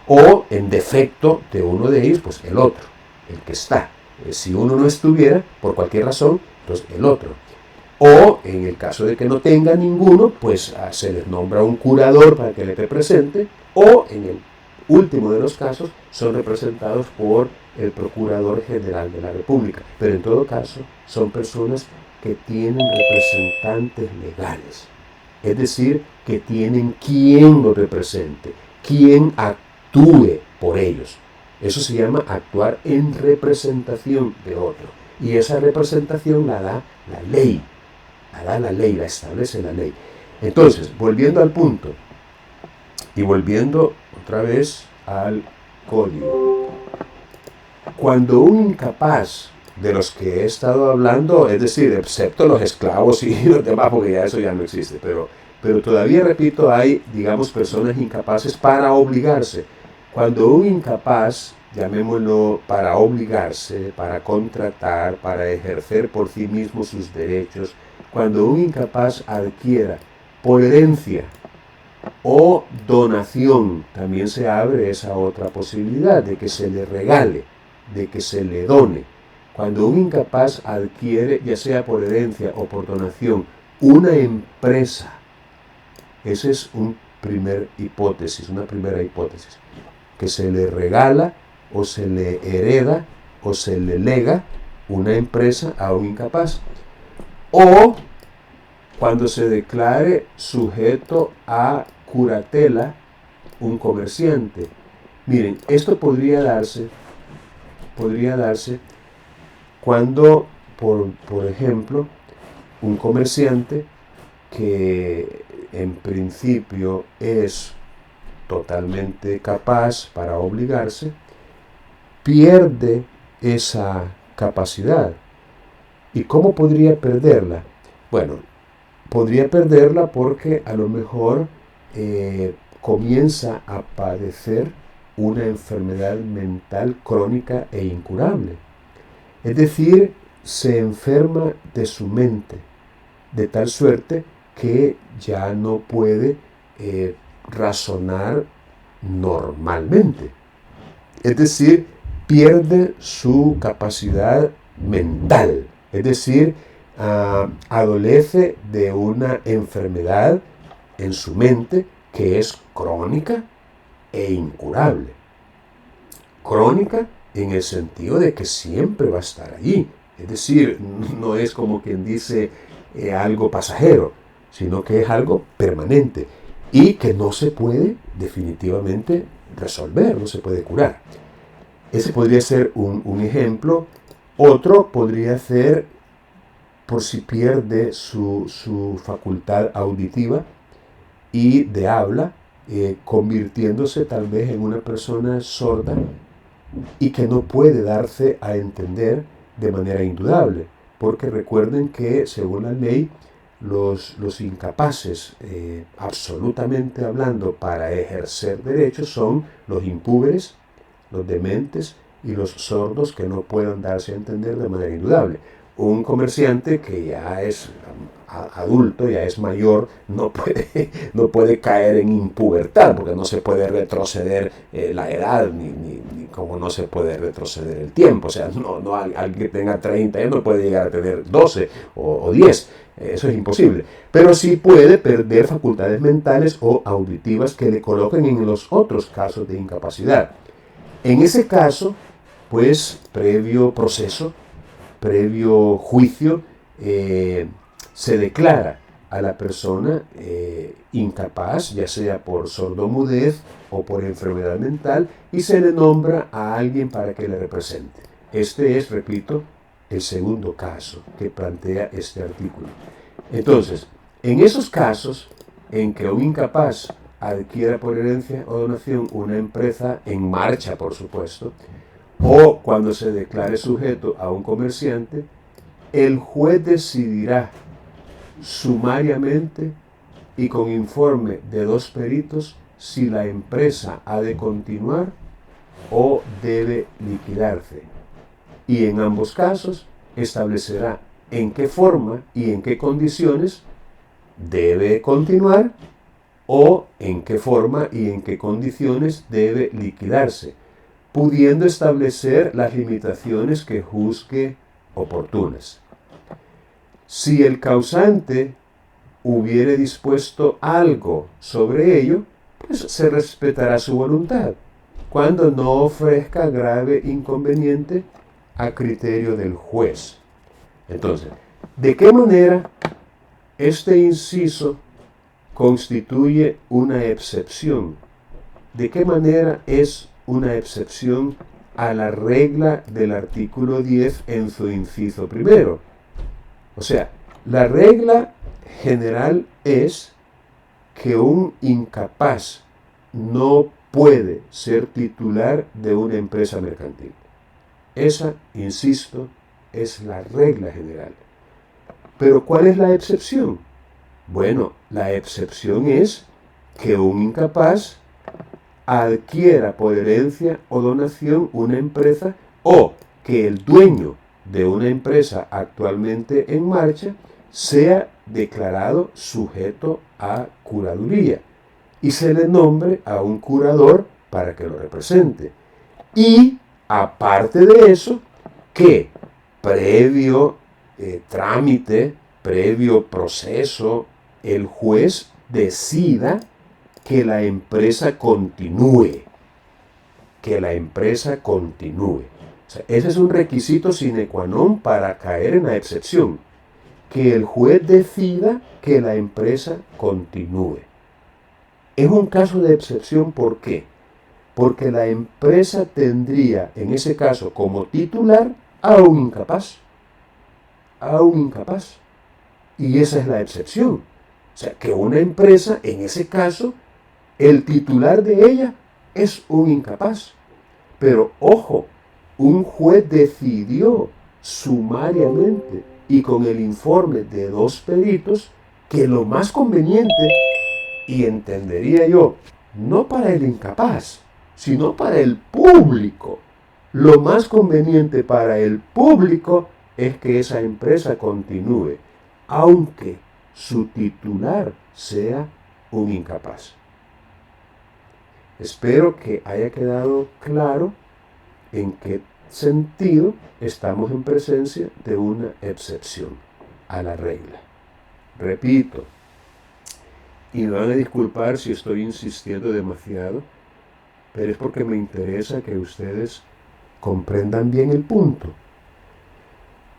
o en defecto de uno de ellos, pues el otro, el que está. Si uno no estuviera, por cualquier razón, entonces el otro. O en el caso de que no tenga ninguno, pues se les nombra un curador para que le represente, o en el último de los casos son representados por el Procurador General de la República. Pero en todo caso son personas que tienen representantes legales, es decir, que tienen quien los represente, quien actúe por ellos. Eso se llama actuar en representación de otro. Y esa representación la da la ley. La establece la ley. Entonces, volviendo al punto y volviendo otra vez al código. Cuando un incapaz de los que he estado hablando, es decir, excepto los esclavos y los demás, porque ya eso ya no existe, pero todavía, repito, hay, digamos, personas incapaces para obligarse. Cuando un incapaz, llamémoslo, para obligarse, para contratar, para ejercer por sí mismo sus derechos, cuando un incapaz adquiera por herencia o donación, también se abre esa otra posibilidad de que se le regale, de que se le done. Cuando un incapaz adquiere, ya sea por herencia o por donación, una empresa, esa es una primera hipótesis, que se le regala o se le hereda o se le lega una empresa a un incapaz. O cuando se declare sujeto a curatela un comerciante. Miren, esto podría darse cuando, por ejemplo, un comerciante que en principio es totalmente capaz para obligarse, pierde esa capacidad. ¿Y cómo podría perderla? Bueno, podría perderla porque a lo mejor comienza a padecer una enfermedad mental crónica e incurable. Es decir, se enferma de su mente, de tal suerte que ya no puede razonar normalmente. Es decir, pierde su capacidad mental. Es decir, adolece de una enfermedad en su mente que es crónica e incurable. Crónica en el sentido de que siempre va a estar allí. Es decir, no es como quien dice algo pasajero, sino que es algo permanente y que no se puede definitivamente resolver, no se puede curar. Ese podría ser un ejemplo. Otro podría ser por si pierde su facultad auditiva y de habla, convirtiéndose tal vez en una persona sorda y que no puede darse a entender de manera indudable, porque recuerden que según la ley los incapaces, absolutamente hablando, para ejercer derechos son los impúberes, los dementes y los sordos que no puedan darse a entender de manera indudable. Un comerciante que ya es adulto, ya es mayor, no puede caer en impubertad, porque no se puede retroceder la edad, ni como no se puede retroceder el tiempo. O sea, no alguien que tenga 30 años no puede llegar a tener 12 o 10. Eso es imposible. Pero sí puede perder facultades mentales o auditivas que le coloquen en los otros casos de incapacidad. En ese caso, pues, previo proceso, previo juicio, se declara a la persona incapaz, ya sea por sordomudez o por enfermedad mental, y se le nombra a alguien para que le represente. Este es, repito, el segundo caso que plantea este artículo. Entonces, en esos casos en que un incapaz adquiera por herencia o donación una empresa en marcha, por supuesto, o cuando se declare sujeto a un comerciante, el juez decidirá sumariamente y con informe de 2 peritos si la empresa ha de continuar o debe liquidarse. Y en ambos casos establecerá en qué forma y en qué condiciones debe continuar o en qué forma y en qué condiciones debe liquidarse, pudiendo establecer las limitaciones que juzgue oportunas. Si el causante hubiere dispuesto algo sobre ello, pues se respetará su voluntad, cuando no ofrezca grave inconveniente a criterio del juez. Entonces, ¿de qué manera este inciso constituye una excepción? ¿De qué manera es una excepción a la regla del artículo 10 en su inciso primero? O sea, la regla general es que un incapaz no puede ser titular de una empresa mercantil. Esa, insisto, es la regla general. Pero ¿cuál es la excepción? Bueno, la excepción es que un incapaz adquiera por herencia o donación una empresa, o que el dueño de una empresa actualmente en marcha sea declarado sujeto a curaduría y se le nombre a un curador para que lo represente. Y aparte de eso, que previo trámite, previo proceso, el juez decida que la empresa continúe. Que la empresa continúe. O sea, ese es un requisito sine qua non para caer en la excepción. Que el juez decida que la empresa continúe. Es un caso de excepción, ¿por qué? Porque la empresa tendría, en ese caso, como titular a un incapaz. A un incapaz. Y esa es la excepción. O sea, que una empresa, en ese caso, el titular de ella es un incapaz. Pero, ojo, un juez decidió sumariamente y con el informe de 2 peritos que lo más conveniente, y entendería yo, no para el incapaz, sino para el público, lo más conveniente para el público es que esa empresa continúe, aunque su titular sea un incapaz. Espero que haya quedado claro en qué sentido estamos en presencia de una excepción a la regla. Repito, y me van a disculpar si estoy insistiendo demasiado, pero es porque me interesa que ustedes comprendan bien el punto.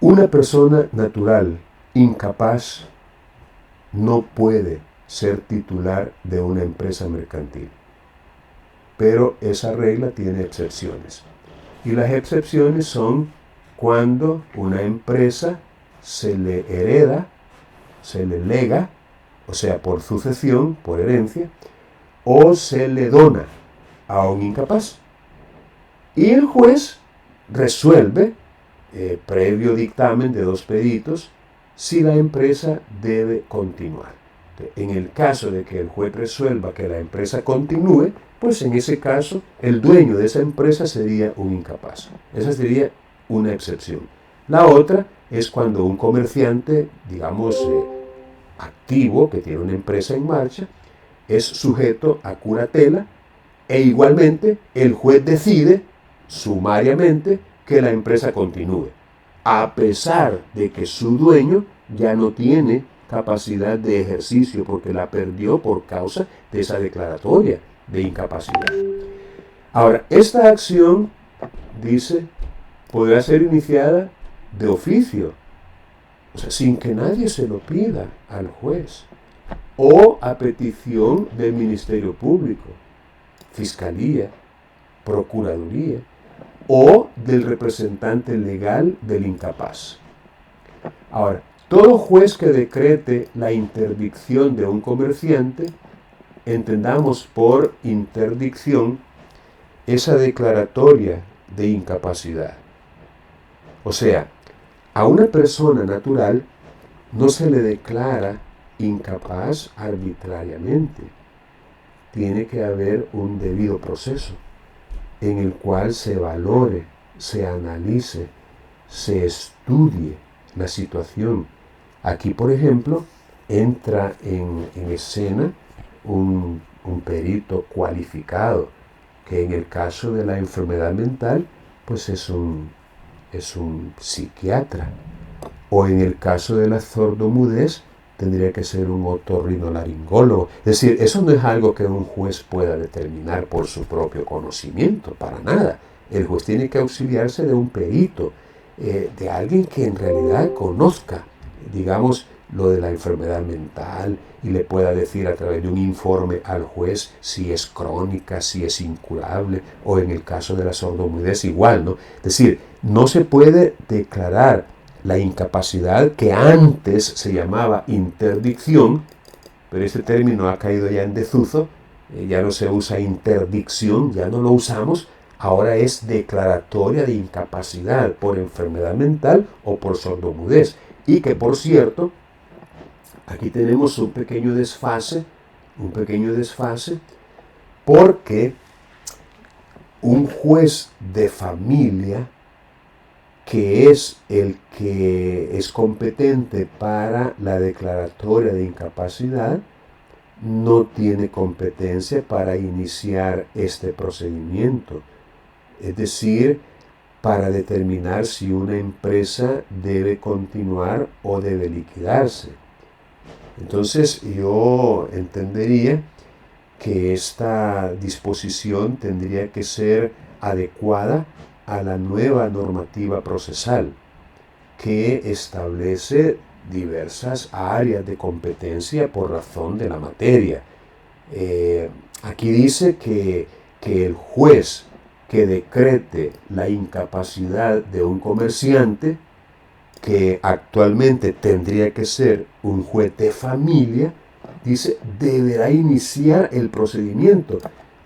Una persona natural, incapaz, no puede ser titular de una empresa mercantil. Pero esa regla tiene excepciones. Y las excepciones son cuando una empresa se le hereda, se le lega, o sea, por sucesión, por herencia, o se le dona a un incapaz. Y el juez resuelve, previo dictamen de 2 peritos, si la empresa debe continuar. En el caso de que el juez resuelva que la empresa continúe, pues en ese caso el dueño de esa empresa sería un incapaz. Esa sería una excepción. La otra es cuando un comerciante, digamos, activo, que tiene una empresa en marcha, es sujeto a curatela e igualmente el juez decide sumariamente que la empresa continúe, a pesar de que su dueño ya no tiene capacidad de ejercicio porque la perdió por causa de esa declaratoria de incapacidad. Ahora, esta acción, dice, podrá ser iniciada de oficio, o sea, sin que nadie se lo pida al juez, o a petición del Ministerio Público, Fiscalía, Procuraduría, o del representante legal del incapaz. Ahora, todo juez que decrete la interdicción de un comerciante, entendamos por interdicción esa declaratoria de incapacidad. O sea, a una persona natural no se le declara incapaz arbitrariamente. Tiene que haber un debido proceso en el cual se valore, se analice, se estudie la situación. Aquí, por ejemplo, entra en escena un perito cualificado, que en el caso de la enfermedad mental, pues es un psiquiatra. O en el caso de la sordomudez, tendría que ser un otorrinolaringólogo. Es decir, eso no es algo que un juez pueda determinar por su propio conocimiento, para nada. El juez tiene que auxiliarse de un perito, de alguien que en realidad conozca, digamos, lo de la enfermedad mental y le pueda decir a través de un informe al juez si es crónica, si es incurable, o en el caso de la sordomudez igual, ¿no? Es decir, no se puede declarar la incapacidad que antes se llamaba interdicción, pero este término ha caído ya en desuso, ya no se usa interdicción, ya no lo usamos, ahora es declaratoria de incapacidad por enfermedad mental o por sordomudez. Y que, por cierto, aquí tenemos un pequeño desfase, porque un juez de familia, que es el que es competente para la declaratoria de incapacidad, no tiene competencia para iniciar este procedimiento. Es decir, para determinar si una empresa debe continuar o debe liquidarse. Entonces yo entendería que esta disposición tendría que ser adecuada a la nueva normativa procesal, que establece diversas áreas de competencia por razón de la materia. Aquí dice que el juez que decrete la incapacidad de un comerciante, que actualmente tendría que ser un juez de familia, dice, deberá iniciar el procedimiento.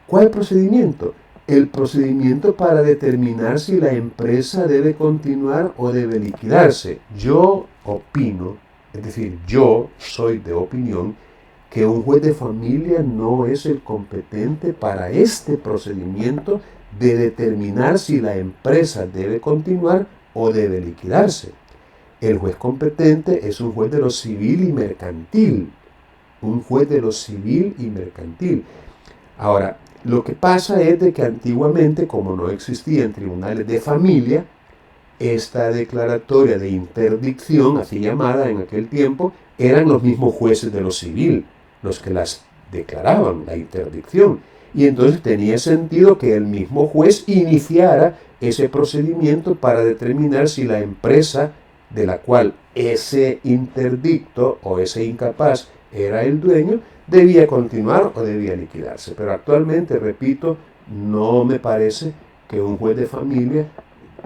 ¿Cuál procedimiento? El procedimiento para determinar si la empresa debe continuar o debe liquidarse. Yo opino, es decir, yo soy de opinión que un juez de familia no es el competente para este procedimiento de determinar si la empresa debe continuar o debe liquidarse. El juez competente es un juez de lo civil y mercantil. Un juez de lo civil y mercantil. Ahora, lo que pasa es de que antiguamente, como no existían tribunales de familia, esta declaratoria de interdicción, así llamada en aquel tiempo, eran los mismos jueces de lo civil los que las declaraban, la interdicción. Y entonces tenía sentido que el mismo juez iniciara ese procedimiento para determinar si la empresa de la cual ese interdicto o ese incapaz era el dueño, debía continuar o debía liquidarse. Pero actualmente, repito, no me parece que un juez de familia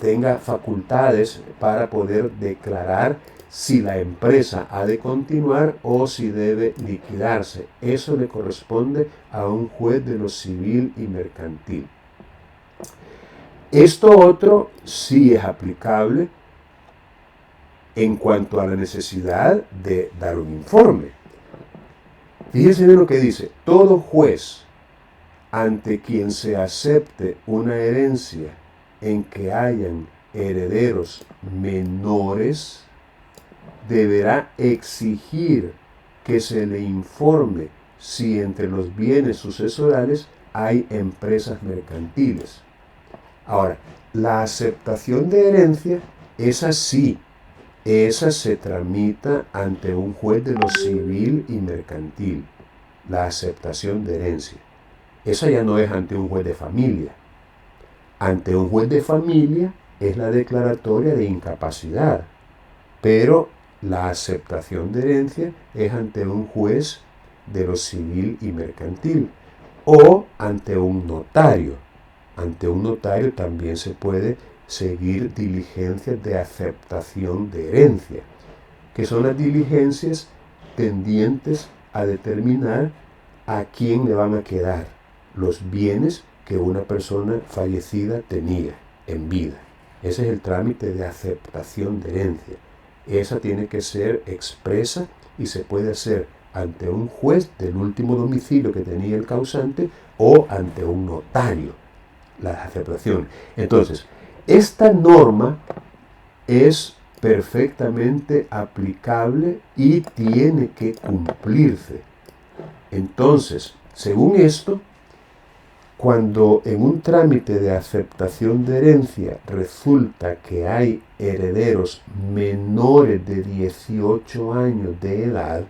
tenga facultades para poder declarar si la empresa ha de continuar o si debe liquidarse. Eso le corresponde a un juez de lo civil y mercantil. Esto otro sí es aplicable en cuanto a la necesidad de dar un informe. Fíjense bien lo que dice: todo juez ante quien se acepte una herencia en que hayan herederos menores deberá exigir que se le informe si entre los bienes sucesorales hay empresas mercantiles. Ahora, la aceptación de herencia es así. Esa se tramita ante un juez de lo civil y mercantil, la aceptación de herencia. Esa ya no es ante un juez de familia. Ante un juez de familia es la declaratoria de incapacidad, pero la aceptación de herencia es ante un juez de lo civil y mercantil o ante un notario. Ante un notario también se puede seguir diligencias de aceptación de herencia, que son las diligencias tendientes a determinar a quién le van a quedar los bienes que una persona fallecida tenía en vida. Ese es el trámite de aceptación de herencia. Esa tiene que ser expresa y se puede hacer ante un juez del último domicilio que tenía el causante o ante un notario, la aceptación. Entonces, esta norma es perfectamente aplicable y tiene que cumplirse. Entonces, según esto, cuando en un trámite de aceptación de herencia resulta que hay herederos menores de 18 años de edad,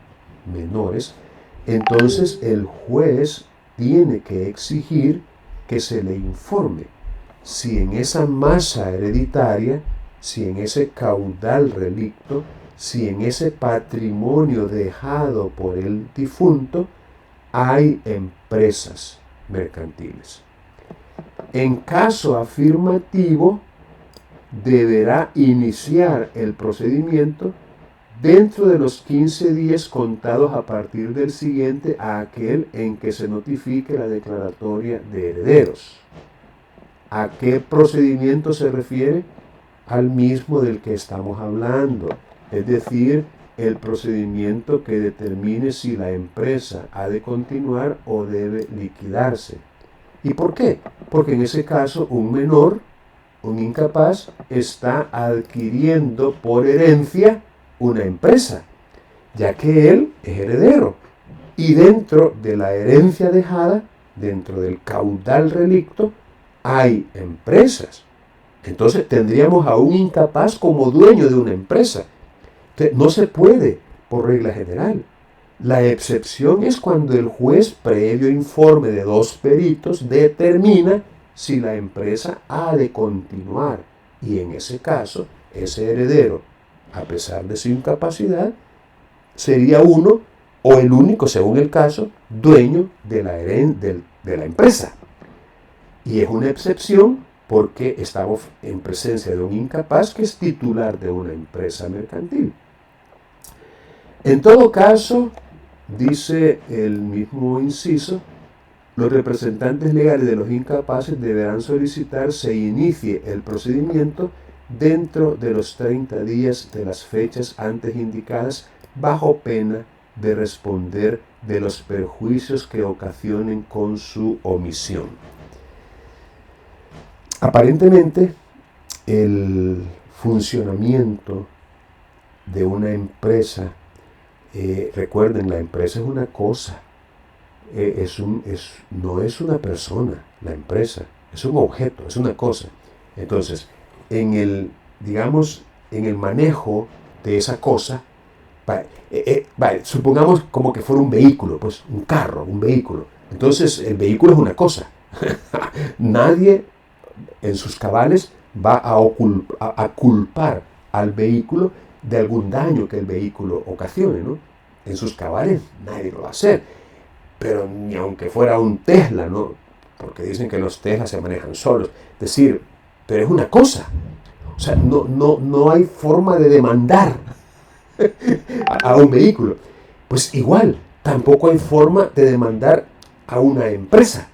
menores, entonces el juez tiene que exigir que se le informe si en esa masa hereditaria, si en ese caudal relicto, si en ese patrimonio dejado por el difunto, hay empresas mercantiles. En caso afirmativo, deberá iniciar el procedimiento dentro de los 15 días contados a partir del siguiente a aquel en que se notifique la declaratoria de herederos. ¿A qué procedimiento se refiere? Al mismo del que estamos hablando, es decir, el procedimiento que determine si la empresa ha de continuar o debe liquidarse. ¿Y por qué? Porque en ese caso un menor, un incapaz, está adquiriendo por herencia una empresa, ya que él es heredero. Y dentro de la herencia dejada, dentro del caudal relicto, hay empresas. Entonces tendríamos a un incapaz como dueño de una empresa. Entonces, no se puede, por regla general. La excepción es cuando el juez, previo informe de 2 peritos, determina si la empresa ha de continuar. Y en ese caso, ese heredero, a pesar de su incapacidad, sería uno o el único, según el caso, dueño de la empresa. Y es una excepción porque estamos en presencia de un incapaz que es titular de una empresa mercantil. En todo caso, dice el mismo inciso, los representantes legales de los incapaces deberán solicitar se inicie el procedimiento dentro de los 30 días de las fechas antes indicadas, bajo pena de responder de los perjuicios que ocasionen con su omisión. Aparentemente, el funcionamiento de una empresa, recuerden, la empresa es una cosa, no es una persona, la empresa, es un objeto, es una cosa. Entonces, en el manejo de esa cosa, supongamos como que fuera un vehículo, pues un carro, un vehículo. Entonces, el vehículo es una cosa. Nadie en sus cabales va a culpar al vehículo de algún daño que el vehículo ocasione, ¿no? En sus cabales nadie lo va a hacer. Pero ni aunque fuera un Tesla, ¿no? Porque dicen que los Tesla se manejan solos. Es decir, pero es una cosa. O sea, no hay forma de demandar a un vehículo. Pues igual, tampoco hay forma de demandar a una empresa.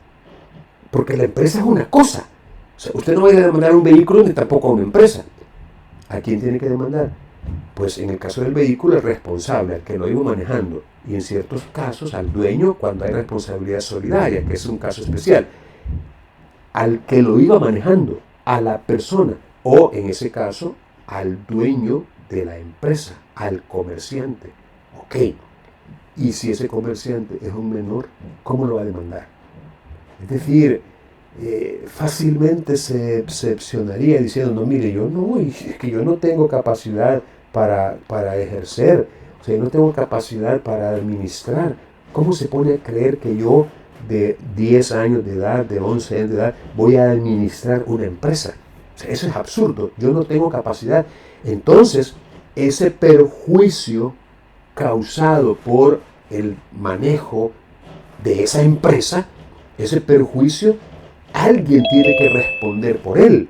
Porque la empresa es una cosa. O sea, usted no va a ir a demandar un vehículo ni tampoco a una empresa. ¿A quién tiene que demandar? Pues en el caso del vehículo, el responsable, al que lo iba manejando. Y en ciertos casos, al dueño, cuando hay responsabilidad solidaria, que es un caso especial. Al que lo iba manejando, a la persona. O en ese caso, al dueño de la empresa, al comerciante. Ok. Y si ese comerciante es un menor, ¿cómo lo va a demandar? Es decir, fácilmente se excepcionaría diciendo, no, mire, es que yo no tengo capacidad para ejercer, o sea, yo no tengo capacidad para administrar. ¿Cómo se pone a creer que yo de 10 años de edad, de 11 años de edad, voy a administrar una empresa? O sea, eso es absurdo, yo no tengo capacidad. Entonces, ese perjuicio causado por el manejo de esa empresa, ese perjuicio, alguien tiene que responder por él.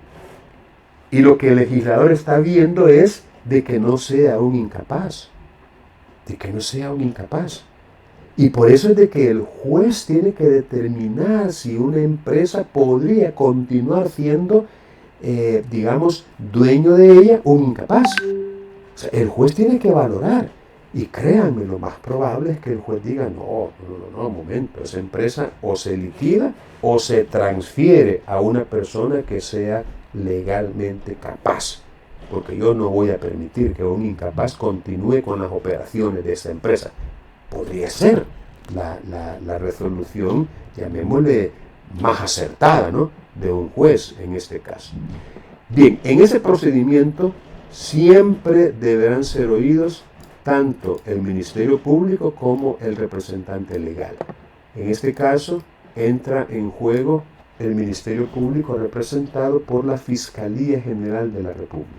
Y lo que el legislador está viendo es de que no sea un incapaz. De que no sea un incapaz. Y por eso es de que el juez tiene que determinar si una empresa podría continuar siendo, digamos, dueño de ella un incapaz. O sea, el juez tiene que valorar. Y créanme, lo más probable es que el juez diga, un momento, esa empresa o se liquida o se transfiere a una persona que sea legalmente capaz. Porque yo no voy a permitir que un incapaz continúe con las operaciones de esta empresa. Podría ser la resolución, llamémosle, más acertada, ¿no?, de un juez en este caso. Bien, en ese procedimiento siempre deberán ser oídos tanto el Ministerio Público como el representante legal. En este caso entra en juego el Ministerio Público representado por la Fiscalía General de la República.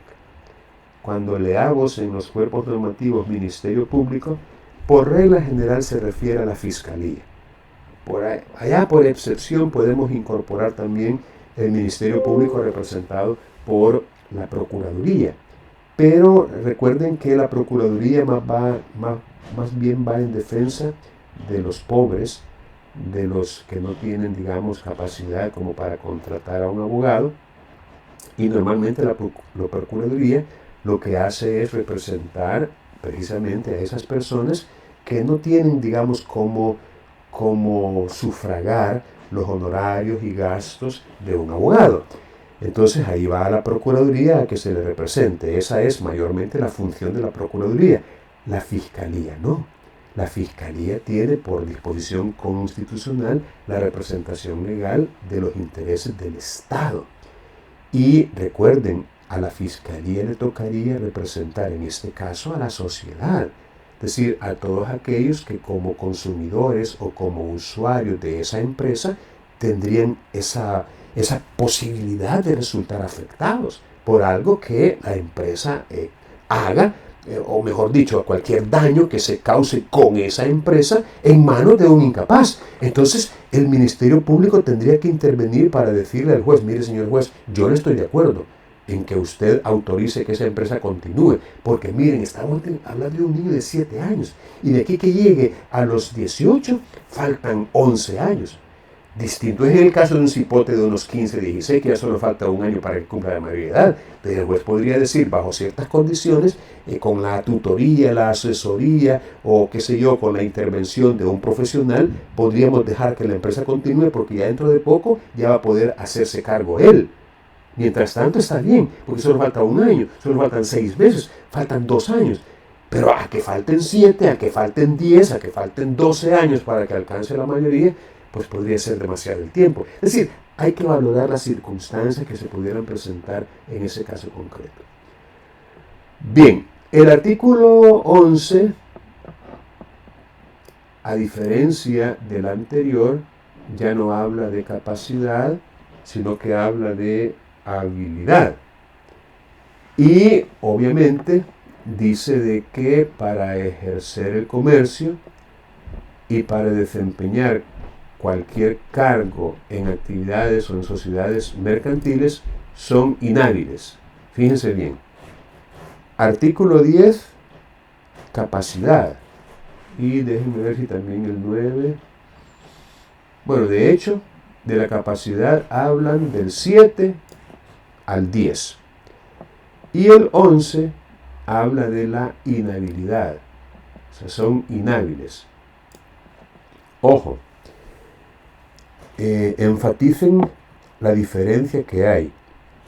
Cuando leamos en los cuerpos normativos Ministerio Público, por regla general se refiere a la Fiscalía. Allá por excepción podemos incorporar también el Ministerio Público representado por la Procuraduría. Pero recuerden que la Procuraduría más bien va en defensa de los pobres, de los que no tienen, digamos, capacidad como para contratar a un abogado. Y normalmente la Procuraduría lo que hace es representar precisamente a esas personas que no tienen, digamos, cómo sufragar los honorarios y gastos de un abogado. Entonces ahí va a la Procuraduría a que se le represente. Esa es mayormente la función de la Procuraduría. La Fiscalía no. La Fiscalía tiene por disposición constitucional la representación legal de los intereses del Estado. Y recuerden, a la Fiscalía le tocaría representar en este caso a la sociedad. Es decir, a todos aquellos que como consumidores o como usuarios de esa empresa tendrían esa posibilidad de resultar afectados por algo que la empresa haga, o mejor dicho, a cualquier daño que se cause con esa empresa en manos de un incapaz. Entonces, el Ministerio Público tendría que intervenir para decirle al juez, mire señor juez, yo no estoy de acuerdo en que usted autorice que esa empresa continúe, porque miren, estamos hablando de un niño de 7 años, y de aquí que llegue a los 18, faltan 11 años. Distinto es el caso de un cipote de unos 15, 16, que ya solo falta un año para que cumpla la mayoría de edad. Entonces el juez podría decir, bajo ciertas condiciones, con la tutoría, la asesoría, o qué sé yo, con la intervención de un profesional, podríamos dejar que la empresa continúe, porque ya dentro de poco ya va a poder hacerse cargo él. Mientras tanto está bien, porque solo falta un año, solo faltan 6 meses, faltan 2 años. Pero a que falten 7, a que falten 10, a que falten 12 años para que alcance la mayoría, pues podría ser demasiado el tiempo. Es decir, hay que valorar las circunstancias que se pudieran presentar en ese caso concreto. Bien, el artículo 11, a diferencia del anterior, ya no habla de capacidad, sino que habla de habilidad. Y obviamente dice de que para ejercer el comercio y para desempeñar cualquier cargo en actividades o en sociedades mercantiles son inhábiles. Fíjense bien. Artículo 10, capacidad. Y déjenme ver si también el 9. Bueno, de hecho, de la capacidad hablan del 7 al 10. Y el 11 habla de la inhabilidad. O sea, son inhábiles. Ojo, enfaticen la diferencia que hay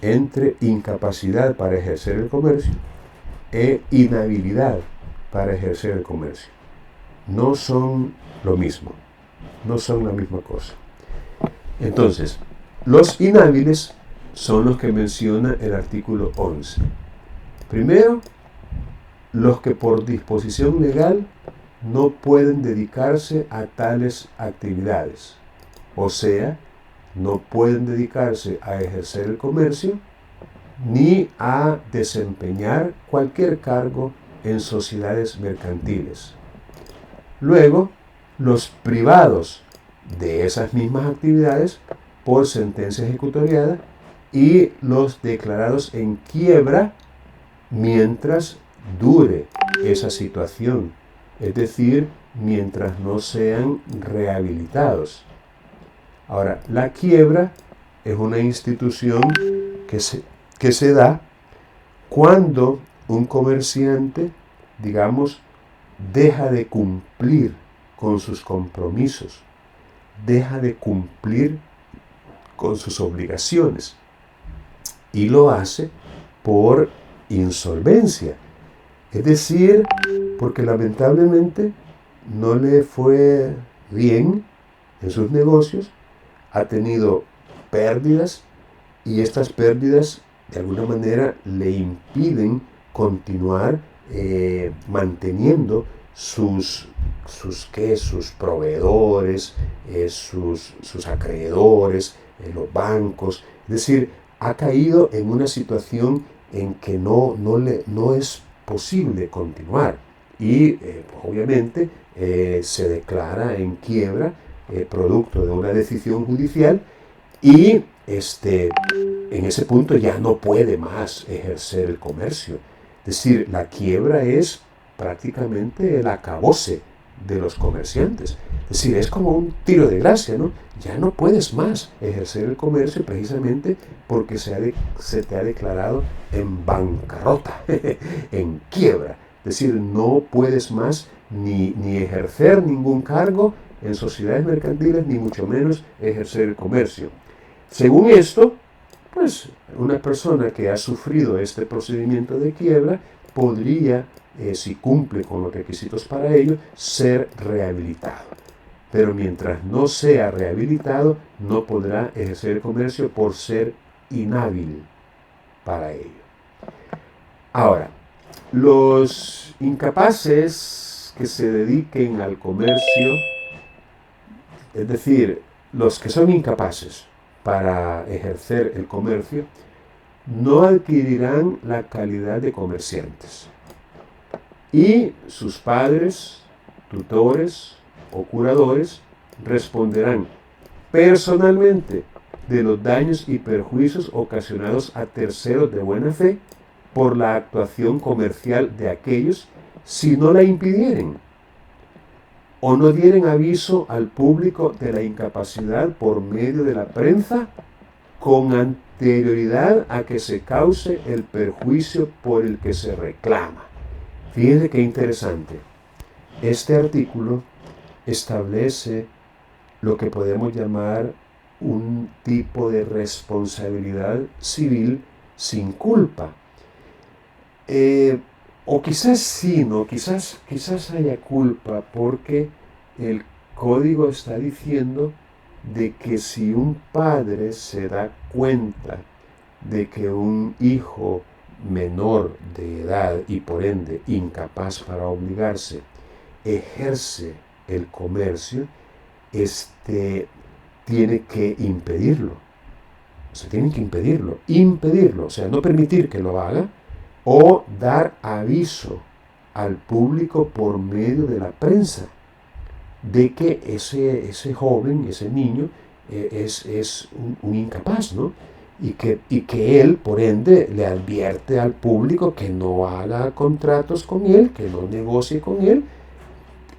entre incapacidad para ejercer el comercio e inhabilidad para ejercer el comercio. No son lo mismo, no son la misma cosa. Entonces, los inhábiles son los que menciona el artículo 11. Primero, los que por disposición legal no pueden dedicarse a tales actividades, o sea, no pueden dedicarse a ejercer el comercio ni a desempeñar cualquier cargo en sociedades mercantiles. Luego, los privados de esas mismas actividades por sentencia ejecutoriada y los declarados en quiebra mientras dure esa situación, es decir, mientras no sean rehabilitados. Ahora, la quiebra es una institución que se da cuando un comerciante, digamos, deja de cumplir con sus compromisos, deja de cumplir con sus obligaciones y lo hace por insolvencia, es decir, porque lamentablemente no le fue bien en sus negocios, ha tenido pérdidas y estas pérdidas de alguna manera le impiden continuar manteniendo sus proveedores, sus acreedores, los bancos. Es decir, ha caído en una situación en que no es posible continuar y obviamente se declara en quiebra producto de una decisión judicial y en ese punto ya no puede más ejercer el comercio. Es decir, la quiebra es prácticamente el acabose de los comerciantes. Es decir, es como un tiro de gracia, ¿no? Ya no puedes más ejercer el comercio precisamente porque se te ha declarado en bancarrota, en quiebra. Es decir, no puedes más ni ejercer ningún cargo en sociedades mercantiles, ni mucho menos ejercer el comercio. Según esto, pues una persona que ha sufrido este procedimiento de quiebra podría, si cumple con los requisitos para ello, ser rehabilitado. Pero mientras no sea rehabilitado, no podrá ejercer el comercio por ser inhábil para ello. Ahora, los incapaces que se dediquen al comercio, es decir, los que son incapaces para ejercer el comercio, no adquirirán la calidad de comerciantes. Y sus padres, tutores o curadores responderán personalmente de los daños y perjuicios ocasionados a terceros de buena fe por la actuación comercial de aquellos si no la impidieren o no dieren aviso al público de la incapacidad por medio de la prensa con anterioridad a que se cause el perjuicio por el que se reclama. Fíjense qué interesante. Este artículo establece lo que podemos llamar un tipo de responsabilidad civil sin culpa. O quizás sí, ¿no? Quizás haya culpa porque el código está diciendo de que si un padre se da cuenta de que un hijo menor de edad y por ende incapaz para obligarse ejerce el comercio, tiene que impedirlo. O sea, tiene que impedirlo, o sea, no permitir que lo haga o dar aviso al público por medio de la prensa de que ese joven, ese niño, es un incapaz, ¿no? Y que él, por ende, le advierte al público que no haga contratos con él, que no negocie con él,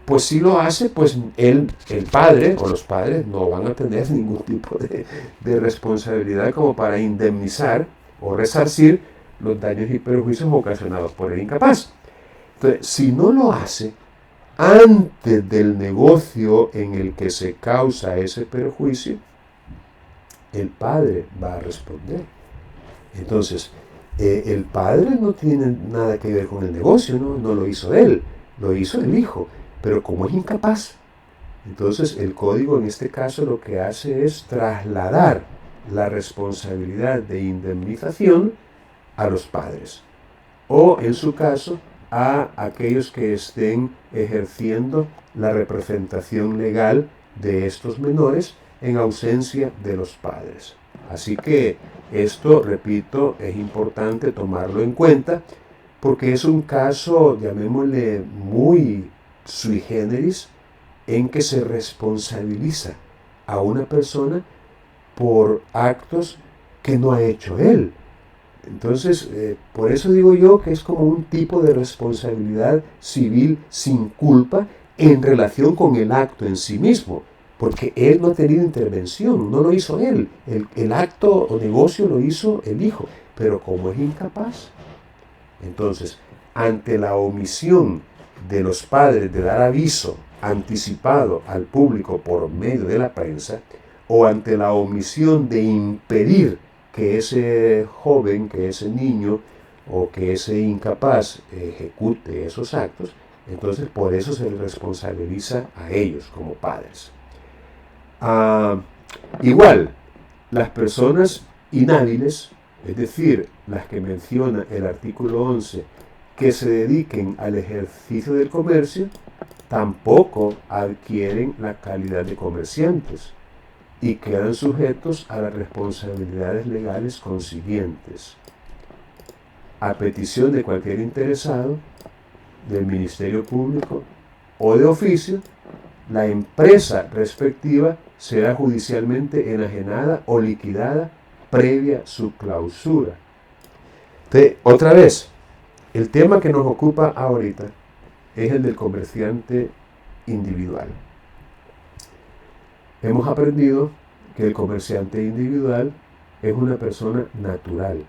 pues si lo hace, pues el padre o los padres no van a tener ningún tipo de responsabilidad como para indemnizar o resarcir los daños y perjuicios ocasionados por el incapaz. Entonces, si no lo hace antes del negocio en el que se causa ese perjuicio, el padre va a responder. Entonces, el padre no tiene nada que ver con el negocio, no lo hizo él, lo hizo el hijo, pero como es incapaz, entonces el código en este caso lo que hace es trasladar la responsabilidad de indemnización a los padres, o en su caso a aquellos que estén ejerciendo la representación legal de estos menores en ausencia de los padres. Así que esto, repito, es importante tomarlo en cuenta porque es un caso, llamémosle, muy sui generis, en que se responsabiliza a una persona por actos que no ha hecho él. Entonces, por eso digo yo que es como un tipo de responsabilidad civil sin culpa en relación con el acto en sí mismo, porque él no ha tenido intervención, no lo hizo él, el acto o negocio lo hizo el hijo, pero como es incapaz, entonces, ante la omisión de los padres de dar aviso anticipado al público por medio de la prensa, o ante la omisión de impedir que ese joven, que ese niño o que ese incapaz ejecute esos actos, entonces por eso se les responsabiliza a ellos como padres. Igual, las personas inhábiles, es decir, las que menciona el artículo 11, que se dediquen al ejercicio del comercio, tampoco adquieren la calidad de comerciantes y quedan sujetos a las responsabilidades legales consiguientes. A petición de cualquier interesado, del Ministerio Público o de oficio, la empresa respectiva será judicialmente enajenada o liquidada previa su clausura. Entonces, otra vez, el tema que nos ocupa ahorita es el del comerciante individual. Hemos aprendido que el comerciante individual es una persona natural,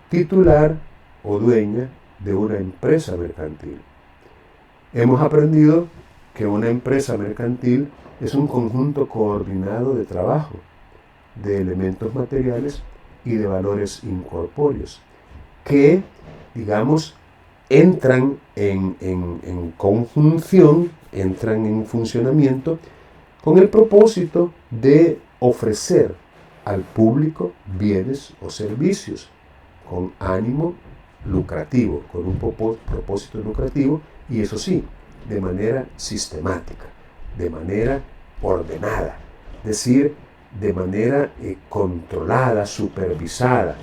titular o dueña de una empresa mercantil. Hemos aprendido que una empresa mercantil es un conjunto coordinado de trabajo, de elementos materiales y de valores incorpóreos, que, digamos, entran en conjunción, entran en funcionamiento con el propósito de ofrecer al público bienes o servicios con ánimo lucrativo, con un propósito lucrativo, y eso sí, de manera sistemática, de manera ordenada, es decir, de manera controlada, supervisada.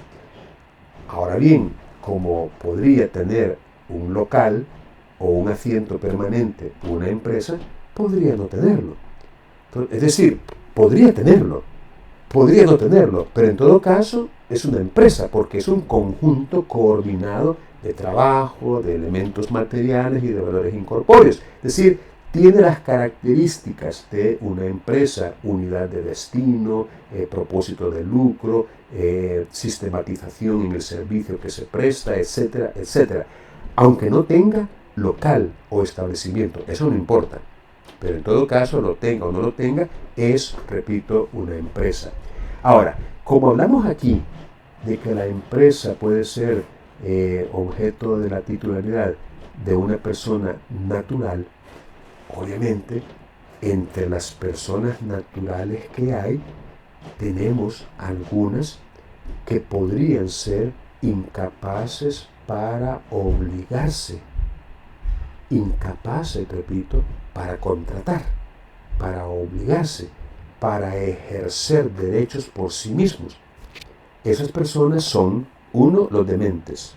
Ahora bien, como podría tener un local o un asiento permanente una empresa, podría no tenerlo. Es decir, podría no tenerlo, pero en todo caso es una empresa porque es un conjunto coordinado de trabajo, de elementos materiales y de valores incorpóreos. Es decir, tiene las características de una empresa: unidad de destino, propósito de lucro, sistematización en el servicio que se presta, etcétera, etcétera. Aunque no tenga local o establecimiento, eso no importa. Pero en todo caso, lo tenga o no lo tenga, es, repito, una empresa. Ahora, como hablamos aquí de que la empresa puede ser objeto de la titularidad de una persona natural, obviamente, entre las personas naturales que hay, tenemos algunas que podrían ser incapaces para obligarse, incapaces, repito, para contratar, para obligarse, para ejercer derechos por sí mismos. Esas personas son: 1, los dementes;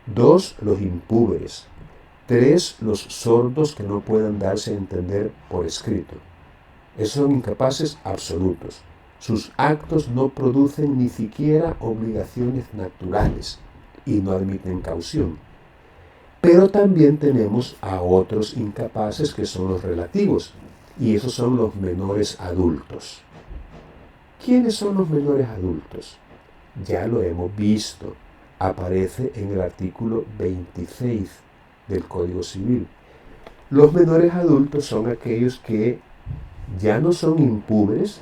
2, los impúberes; 3, los sordos que no puedan darse a entender por escrito. Esos son incapaces absolutos. Sus actos no producen ni siquiera obligaciones naturales y no admiten caución. Pero también tenemos a otros incapaces que son los relativos, y esos son los menores adultos. ¿Quiénes son los menores adultos? Ya lo hemos visto, aparece en el artículo 26 del Código Civil. Los menores adultos son aquellos que ya no son impúberes,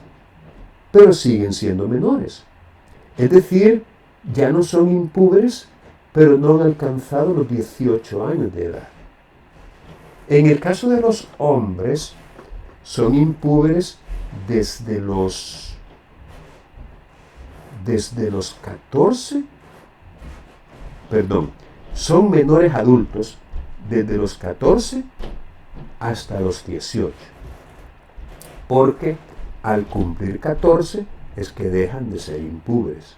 pero siguen siendo menores. Es decir, ya no son impúberes, pero no han alcanzado los 18 años de edad. En el caso de los hombres, son impúberes desde los 14, son menores adultos desde los 14 hasta los 18. Porque al cumplir 14 es que dejan de ser impúberes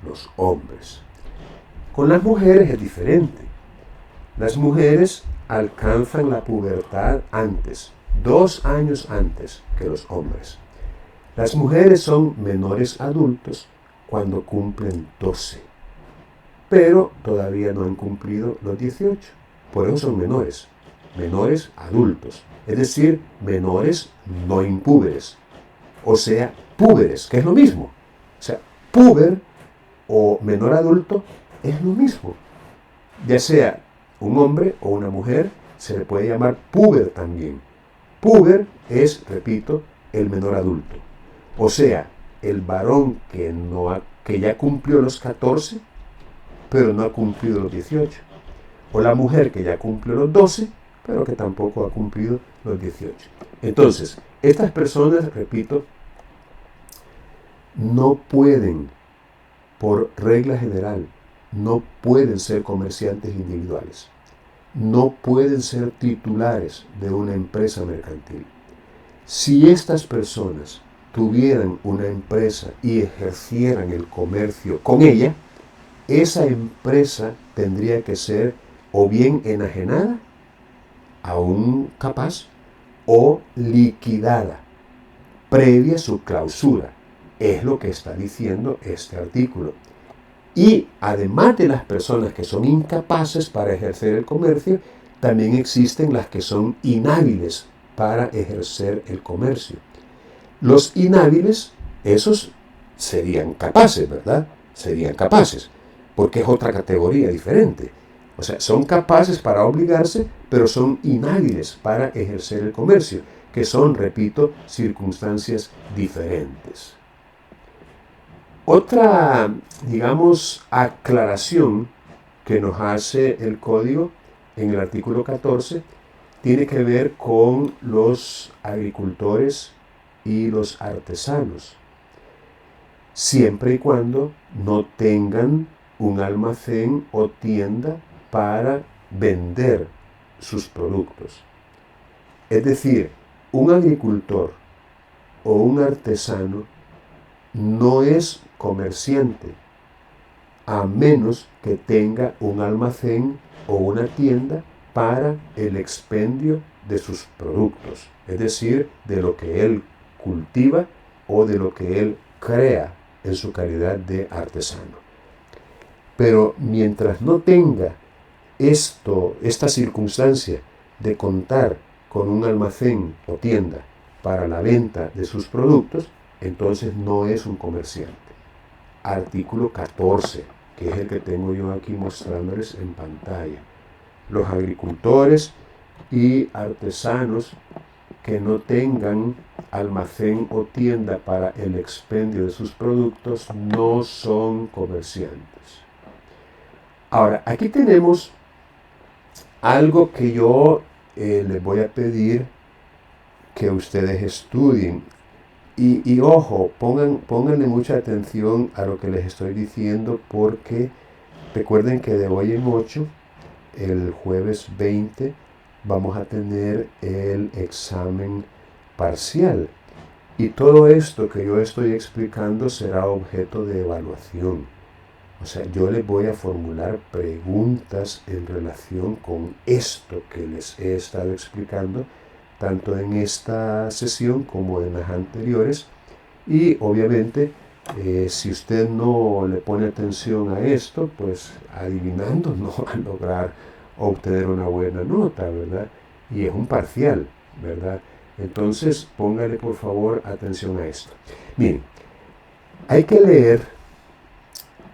los hombres. Con las mujeres es diferente. Las mujeres alcanzan la pubertad antes, 2 años antes que los hombres. Las mujeres son menores adultos cuando cumplen 12, pero todavía no han cumplido los 18. Por eso son menores adultos, es decir, menores no impúberes, o sea, púberes, que es lo mismo. O sea, púber o menor adulto es lo mismo. Ya sea un hombre o una mujer, se le puede llamar púber también. Púber es, repito, el menor adulto. O sea, el varón que ya cumplió los 14, pero no ha cumplido los 18. O la mujer que ya cumplió los 12, pero que tampoco ha cumplido los 18. Entonces, estas personas, repito, no pueden, por regla general, no pueden ser comerciantes individuales. No pueden ser titulares de una empresa mercantil. Si estas personas tuvieran una empresa y ejercieran el comercio con ella, esa empresa tendría que ser o bien enajenada a un capaz o liquidada previa su clausura. Es lo que está diciendo este artículo. Y además de las personas que son incapaces para ejercer el comercio, también existen las que son inhábiles para ejercer el comercio. Los inhábiles, esos serían capaces, ¿verdad? Serían capaces, porque es otra categoría diferente. O sea, son capaces para obligarse, pero son inhábiles para ejercer el comercio, que son, repito, circunstancias diferentes. Otra, digamos, aclaración que nos hace el código en el artículo 14 tiene que ver con los agricultores y los artesanos, siempre y cuando no tengan un almacén o tienda para vender sus productos. Es decir, un agricultor o un artesano no es comerciante a menos que tenga un almacén o una tienda para el expendio de sus productos, es decir, de lo que él cultiva o de lo que él crea en su calidad de artesano. Pero mientras no tenga esta circunstancia de contar con un almacén o tienda para la venta de sus productos, entonces no es un comerciante. Artículo 14, que es el que tengo yo aquí mostrándoles en pantalla. Los agricultores y artesanos que no tengan almacén o tienda para el expendio de sus productos no son comerciantes. Ahora, aquí tenemos algo que yo les voy a pedir que ustedes estudien. Y ojo, pónganle mucha atención a lo que les estoy diciendo, porque recuerden que de hoy en 8, el jueves 20, vamos a tener el examen parcial. Y todo esto que yo estoy explicando será objeto de evaluación. O sea, yo les voy a formular preguntas en relación con esto que les he estado explicando, tanto en esta sesión como en las anteriores. Y obviamente, si usted no le pone atención a esto, pues adivinando no va a lograr obtener una buena nota, ¿verdad? Y es un parcial, ¿verdad? Entonces, póngale por favor atención a esto. Miren, hay que leer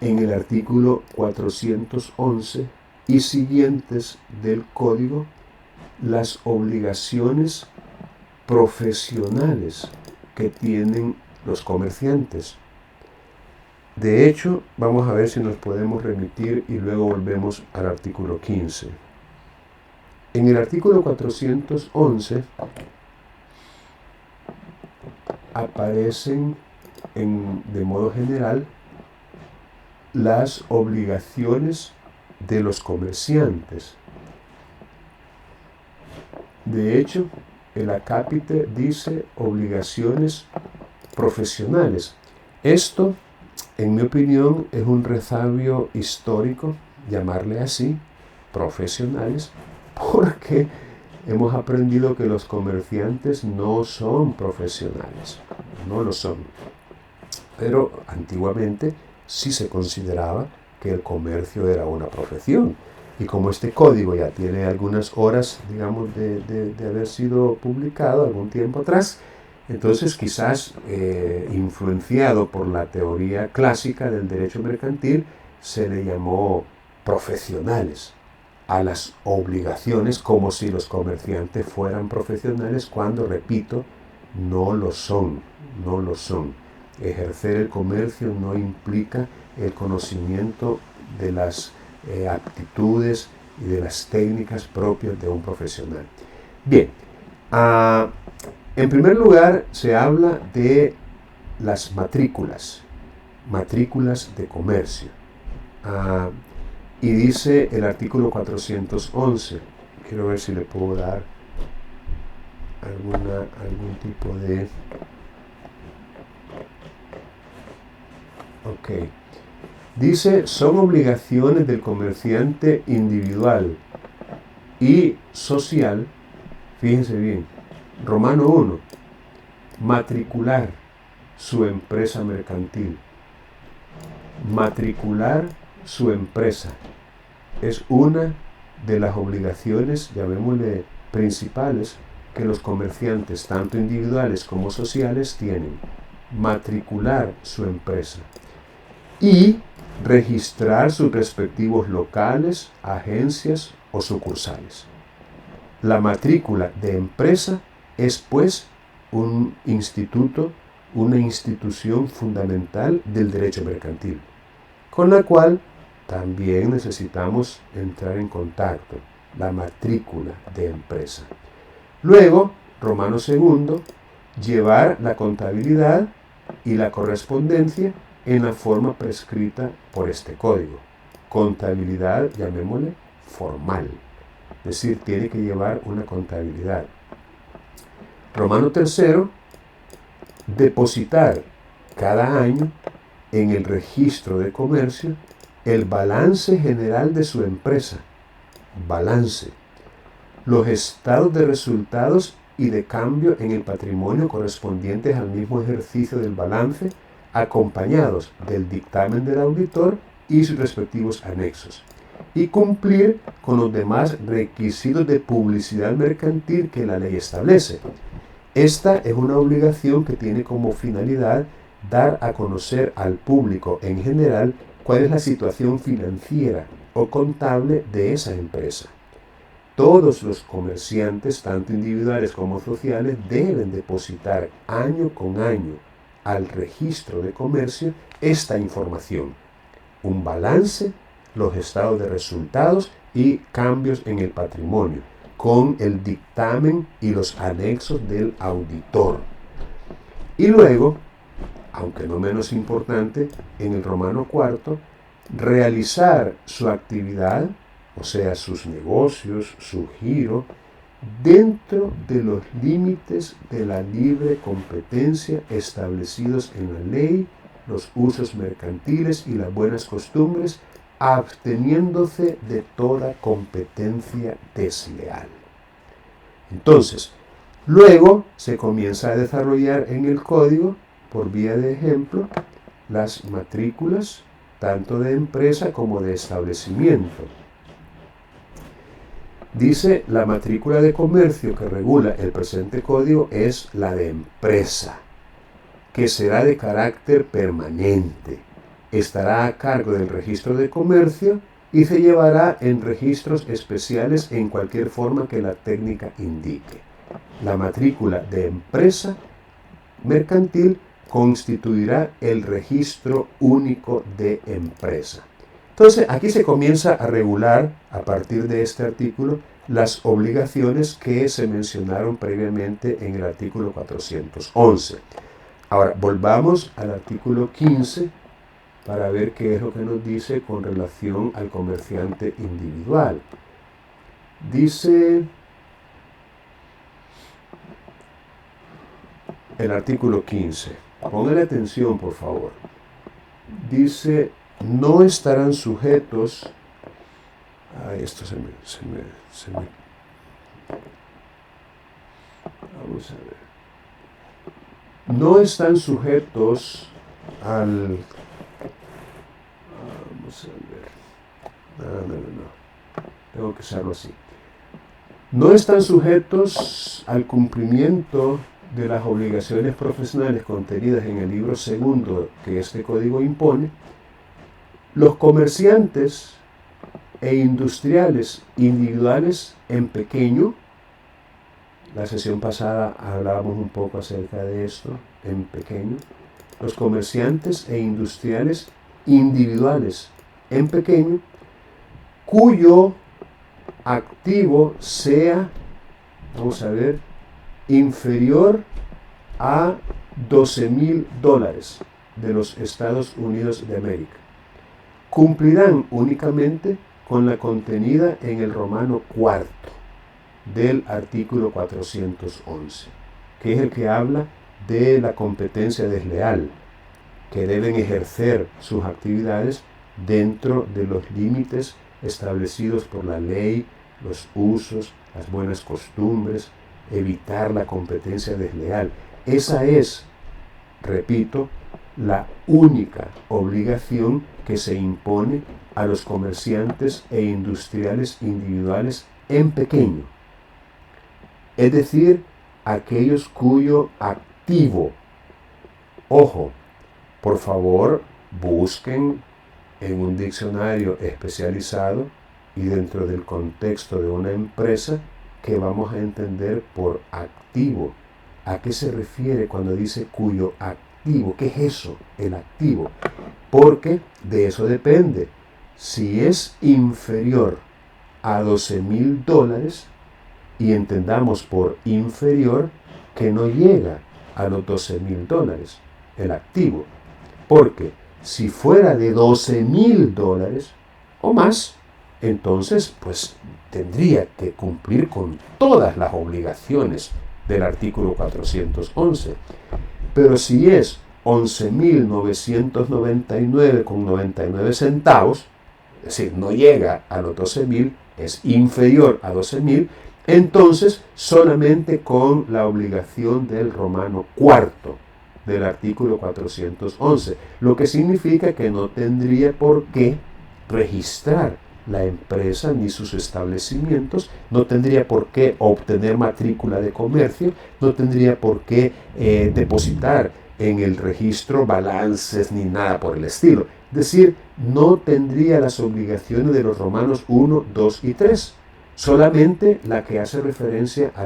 en el artículo 411 y siguientes del Código las obligaciones profesionales que tienen los comerciantes. De hecho, vamos a ver si nos podemos remitir y luego volvemos al artículo 15. En el artículo 411 aparecen de modo general las obligaciones de los comerciantes. De hecho, el acápite dice obligaciones profesionales. Esto, en mi opinión, es un resabio histórico, llamarle así, profesionales, porque hemos aprendido que los comerciantes no son profesionales, no lo son. Pero antiguamente sí se consideraba que el comercio era una profesión. Y como este código ya tiene algunas horas, digamos, de haber sido publicado algún tiempo atrás, entonces quizás influenciado por la teoría clásica del derecho mercantil, se le llamó profesionales a las obligaciones, como si los comerciantes fueran profesionales, cuando, repito, no lo son, no lo son. Ejercer el comercio no implica el conocimiento de las aptitudes y de las técnicas propias de un profesional. Bien, en primer lugar se habla de las matrículas de comercio. Y dice el artículo 411, quiero ver si le puedo dar algún tipo de... Ok. Dice, son obligaciones del comerciante individual y social, fíjense bien, Romano 1, matricular su empresa mercantil. Matricular su empresa es una de las obligaciones, llamémosle principales, que los comerciantes, tanto individuales como sociales, tienen. Matricular su empresa y registrar sus respectivos locales, agencias o sucursales. La matrícula de empresa es, pues, un instituto, una institución fundamental del derecho mercantil, con la cual también necesitamos entrar en contacto, la matrícula de empresa. Luego, Romano II, llevar la contabilidad y la correspondencia en la forma prescrita por este código. Contabilidad, llamémosle, formal. Es decir, tiene que llevar una contabilidad. Romano III, depositar cada año en el registro de comercio el balance general de su empresa. Balance. Los estados de resultados y de cambio en el patrimonio correspondientes al mismo ejercicio del balance, acompañados del dictamen del auditor y sus respectivos anexos, y cumplir con los demás requisitos de publicidad mercantil que la ley establece. Esta es una obligación que tiene como finalidad dar a conocer al público en general cuál es la situación financiera o contable de esa empresa. Todos los comerciantes, tanto individuales como sociales, deben depositar año con año al registro de comercio esta información: un balance, los estados de resultados y cambios en el patrimonio, con el dictamen y los anexos del auditor. Y luego, aunque no menos importante, en el Romano IV, realizar su actividad, o sea, sus negocios, su giro, dentro de los límites de la libre competencia establecidos en la ley, los usos mercantiles y las buenas costumbres, absteniéndose de toda competencia desleal. Entonces, luego se comienza a desarrollar en el código, por vía de ejemplo, las matrículas, tanto de empresa como de establecimiento. Dice, la matrícula de comercio que regula el presente código es la de empresa, que será de carácter permanente. Estará a cargo del registro de comercio y se llevará en registros especiales en cualquier forma que la técnica indique. La matrícula de empresa mercantil constituirá el registro único de empresa. Entonces, aquí se comienza a regular, a partir de este artículo, las obligaciones que se mencionaron previamente en el artículo 411. Ahora, volvamos al artículo 15 para ver qué es lo que nos dice con relación al comerciante individual. Dice el artículo 15. Póngale atención, por favor. Dice, no estarán sujetos... esto se me... Vamos a ver. No están sujetos al... Vamos a ver. No. Tengo que hacerlo así. No están sujetos al cumplimiento de las obligaciones profesionales contenidas en el libro segundo que este código impone, los comerciantes e industriales individuales en pequeño. La sesión pasada hablábamos un poco acerca de esto, en pequeño. Los comerciantes e industriales individuales en pequeño, cuyo activo sea, vamos a ver, inferior a $12,000 de los Estados Unidos de América. Cumplirán únicamente con la contenida en el Romano cuarto del artículo 411, que es el que habla de la competencia desleal, que deben ejercer sus actividades dentro de los límites establecidos por la ley, los usos, las buenas costumbres, evitar la competencia desleal. Esa es, repito, la única obligación que se impone a los comerciantes e industriales individuales en pequeño. Es decir, aquellos cuyo activo, ojo, por favor, busquen en un diccionario especializado y dentro del contexto de una empresa que vamos a entender por activo. ¿A qué se refiere cuando dice cuyo activo? ¿Qué es eso, el activo? Porque de eso depende. Si es inferior a $12,000, y entendamos por inferior que no llega a los $12,000, el activo. Porque si fuera de $12,000 o más, entonces pues tendría que cumplir con todas las obligaciones del artículo 411. Pero si es 11,999,99 centavos, es decir, no llega a los 12,000, es inferior a 12,000, entonces solamente con la obligación del Romano cuarto del artículo 411, lo que significa que no tendría por qué registrar la empresa ni sus establecimientos, no tendría por qué obtener matrícula de comercio, no tendría por qué depositar en el registro balances ni nada por el estilo. Es decir, no tendría las obligaciones de los Romanos 1, 2 y 3, solamente la que hace referencia a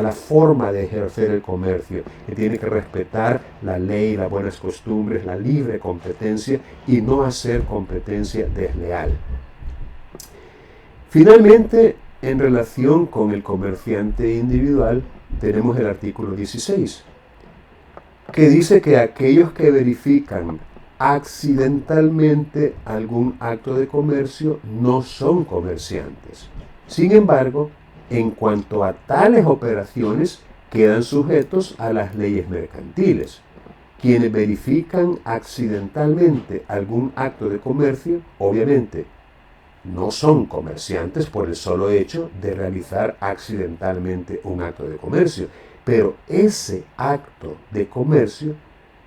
la forma de ejercer el comercio, que tiene que respetar la ley, las buenas costumbres, la libre competencia y no hacer competencia desleal. Finalmente, en relación con el comerciante individual, tenemos el artículo 16, que dice que aquellos que verifican accidentalmente algún acto de comercio no son comerciantes. Sin embargo, en cuanto a tales operaciones, quedan sujetos a las leyes mercantiles. Quienes verifican accidentalmente algún acto de comercio, obviamente, no son comerciantes por el solo hecho de realizar accidentalmente un acto de comercio. Pero ese acto de comercio,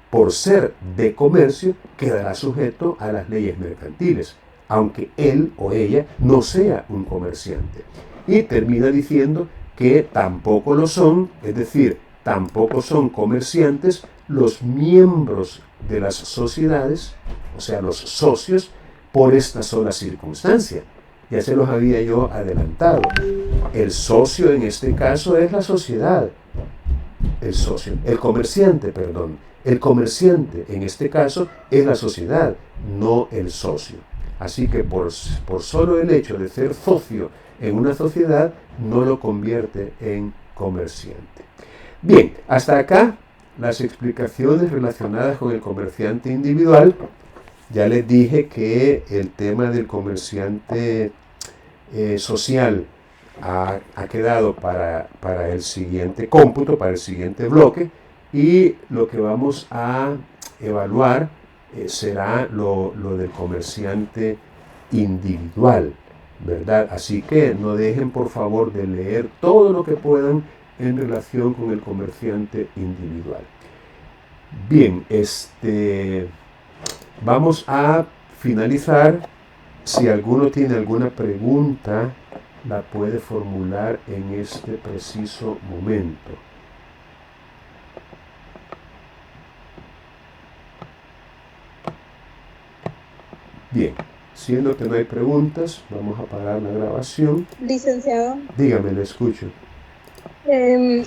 por ser de comercio, quedará sujeto a las leyes mercantiles. aunque él o ella no sea un comerciante. Y termina diciendo que tampoco lo son, es decir, tampoco son comerciantes los miembros de las sociedades, o sea, los socios, por esta sola circunstancia. Ya se los había yo adelantado. El socio en este caso es la sociedad. El comerciante en este caso es la sociedad, no el socio. Así que por solo el hecho de ser socio en una sociedad no lo convierte en comerciante. Bien, hasta acá las explicaciones relacionadas con el comerciante individual. Ya les dije que el tema del comerciante social ha quedado para el siguiente cómputo, para el siguiente bloque, y lo que vamos a evaluar será lo del comerciante individual, ¿verdad? Así que no dejen por favor de leer todo lo que puedan en relación con el comerciante individual. Bien, vamos a finalizar. Si alguno tiene alguna pregunta, la puede formular en este preciso momento. Bien, siendo que no hay preguntas, vamos a parar la grabación. Licenciado, Dígame, le escucho. en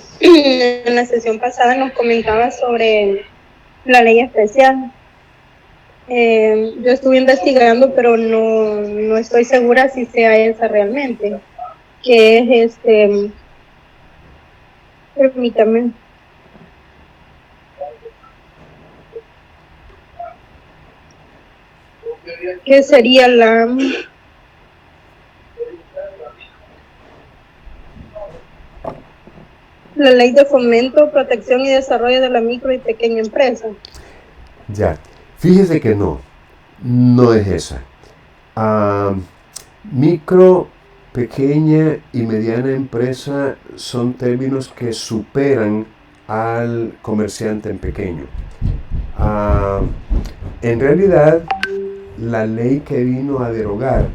la sesión pasada nos comentaba sobre la ley especial. Yo estuve investigando, pero no estoy segura si sea esa realmente. Que es permítame. ¿Qué sería la ley de fomento, protección y desarrollo de la micro y pequeña empresa? Ya, fíjese que no es esa. Micro, pequeña y mediana empresa son términos que superan al comerciante en pequeño. En realidad, la ley que vino a derogar,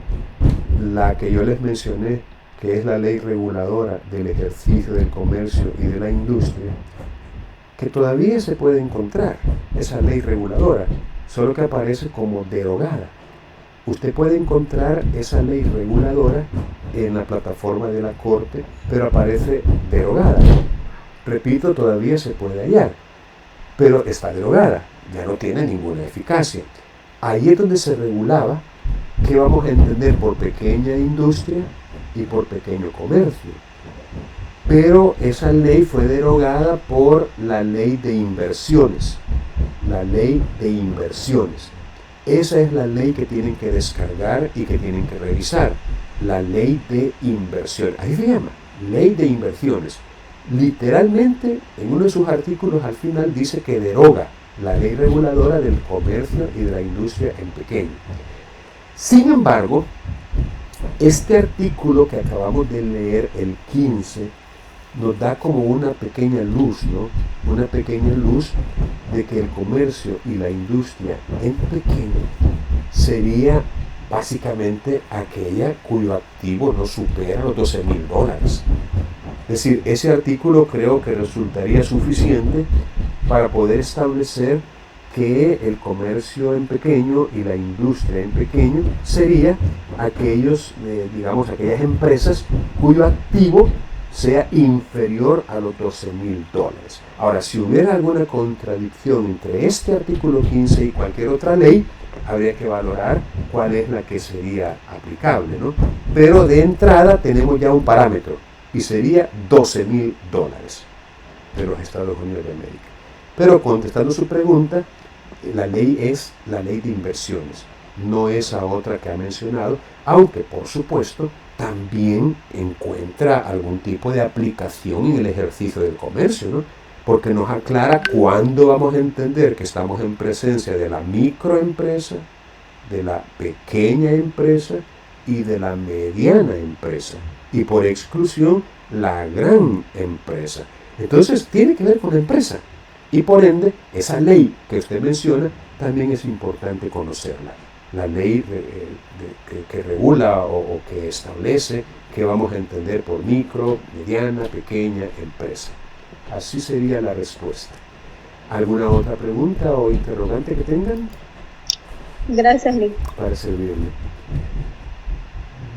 la que yo les mencioné, que es la ley reguladora del ejercicio del comercio y de la industria, que todavía se puede encontrar, esa ley reguladora, solo que aparece como derogada. Usted puede encontrar esa ley reguladora en la plataforma de la Corte, pero aparece derogada. Repito, todavía se puede hallar, pero está derogada, ya no tiene ninguna eficacia. Ahí es donde se regulaba qué vamos a entender por pequeña industria y por pequeño comercio. Pero esa ley fue derogada por la ley de inversiones. La ley de inversiones. Esa es la ley que tienen que descargar y que tienen que revisar. La ley de inversiones. Ahí se llama, ley de inversiones. Literalmente, en uno de sus artículos al final dice que deroga la ley reguladora del comercio y de la industria en pequeño. Sin embargo, este artículo que acabamos de leer, el 15, nos da como una pequeña luz, ¿no? Una pequeña luz de que el comercio y la industria en pequeño sería básicamente aquella cuyo activo no supera los $12,000. Es decir, ese artículo creo que resultaría suficiente para poder establecer que el comercio en pequeño y la industria en pequeño sería aquellas empresas cuyo activo sea inferior a los $12,000. Ahora, si hubiera alguna contradicción entre este artículo 15 y cualquier otra ley, habría que valorar cuál es la que sería aplicable, ¿no? Pero de entrada tenemos ya un parámetro, y sería $12,000 de los Estados Unidos de América. Pero contestando su pregunta, la ley es la ley de inversiones, no esa otra que ha mencionado, aunque por supuesto también encuentra algún tipo de aplicación en el ejercicio del comercio, ¿no? Porque nos aclara cuándo vamos a entender que estamos en presencia de la microempresa, de la pequeña empresa y de la mediana empresa, y por exclusión la gran empresa. Entonces tiene que ver con la empresa, y por ende esa ley que usted menciona también es importante conocerla. la ley que regula o que establece qué vamos a entender por micro, mediana, pequeña empresa. Así sería la respuesta. ¿Alguna otra pregunta o interrogante que tengan? Gracias, Nick. Para servirle.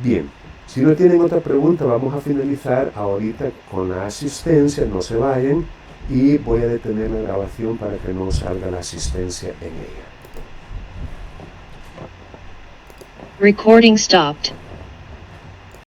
Bien, si no tienen otra pregunta, vamos a finalizar ahorita con la asistencia, no se vayan, y voy a detener la grabación para que no salga la asistencia en ella. Recording stopped.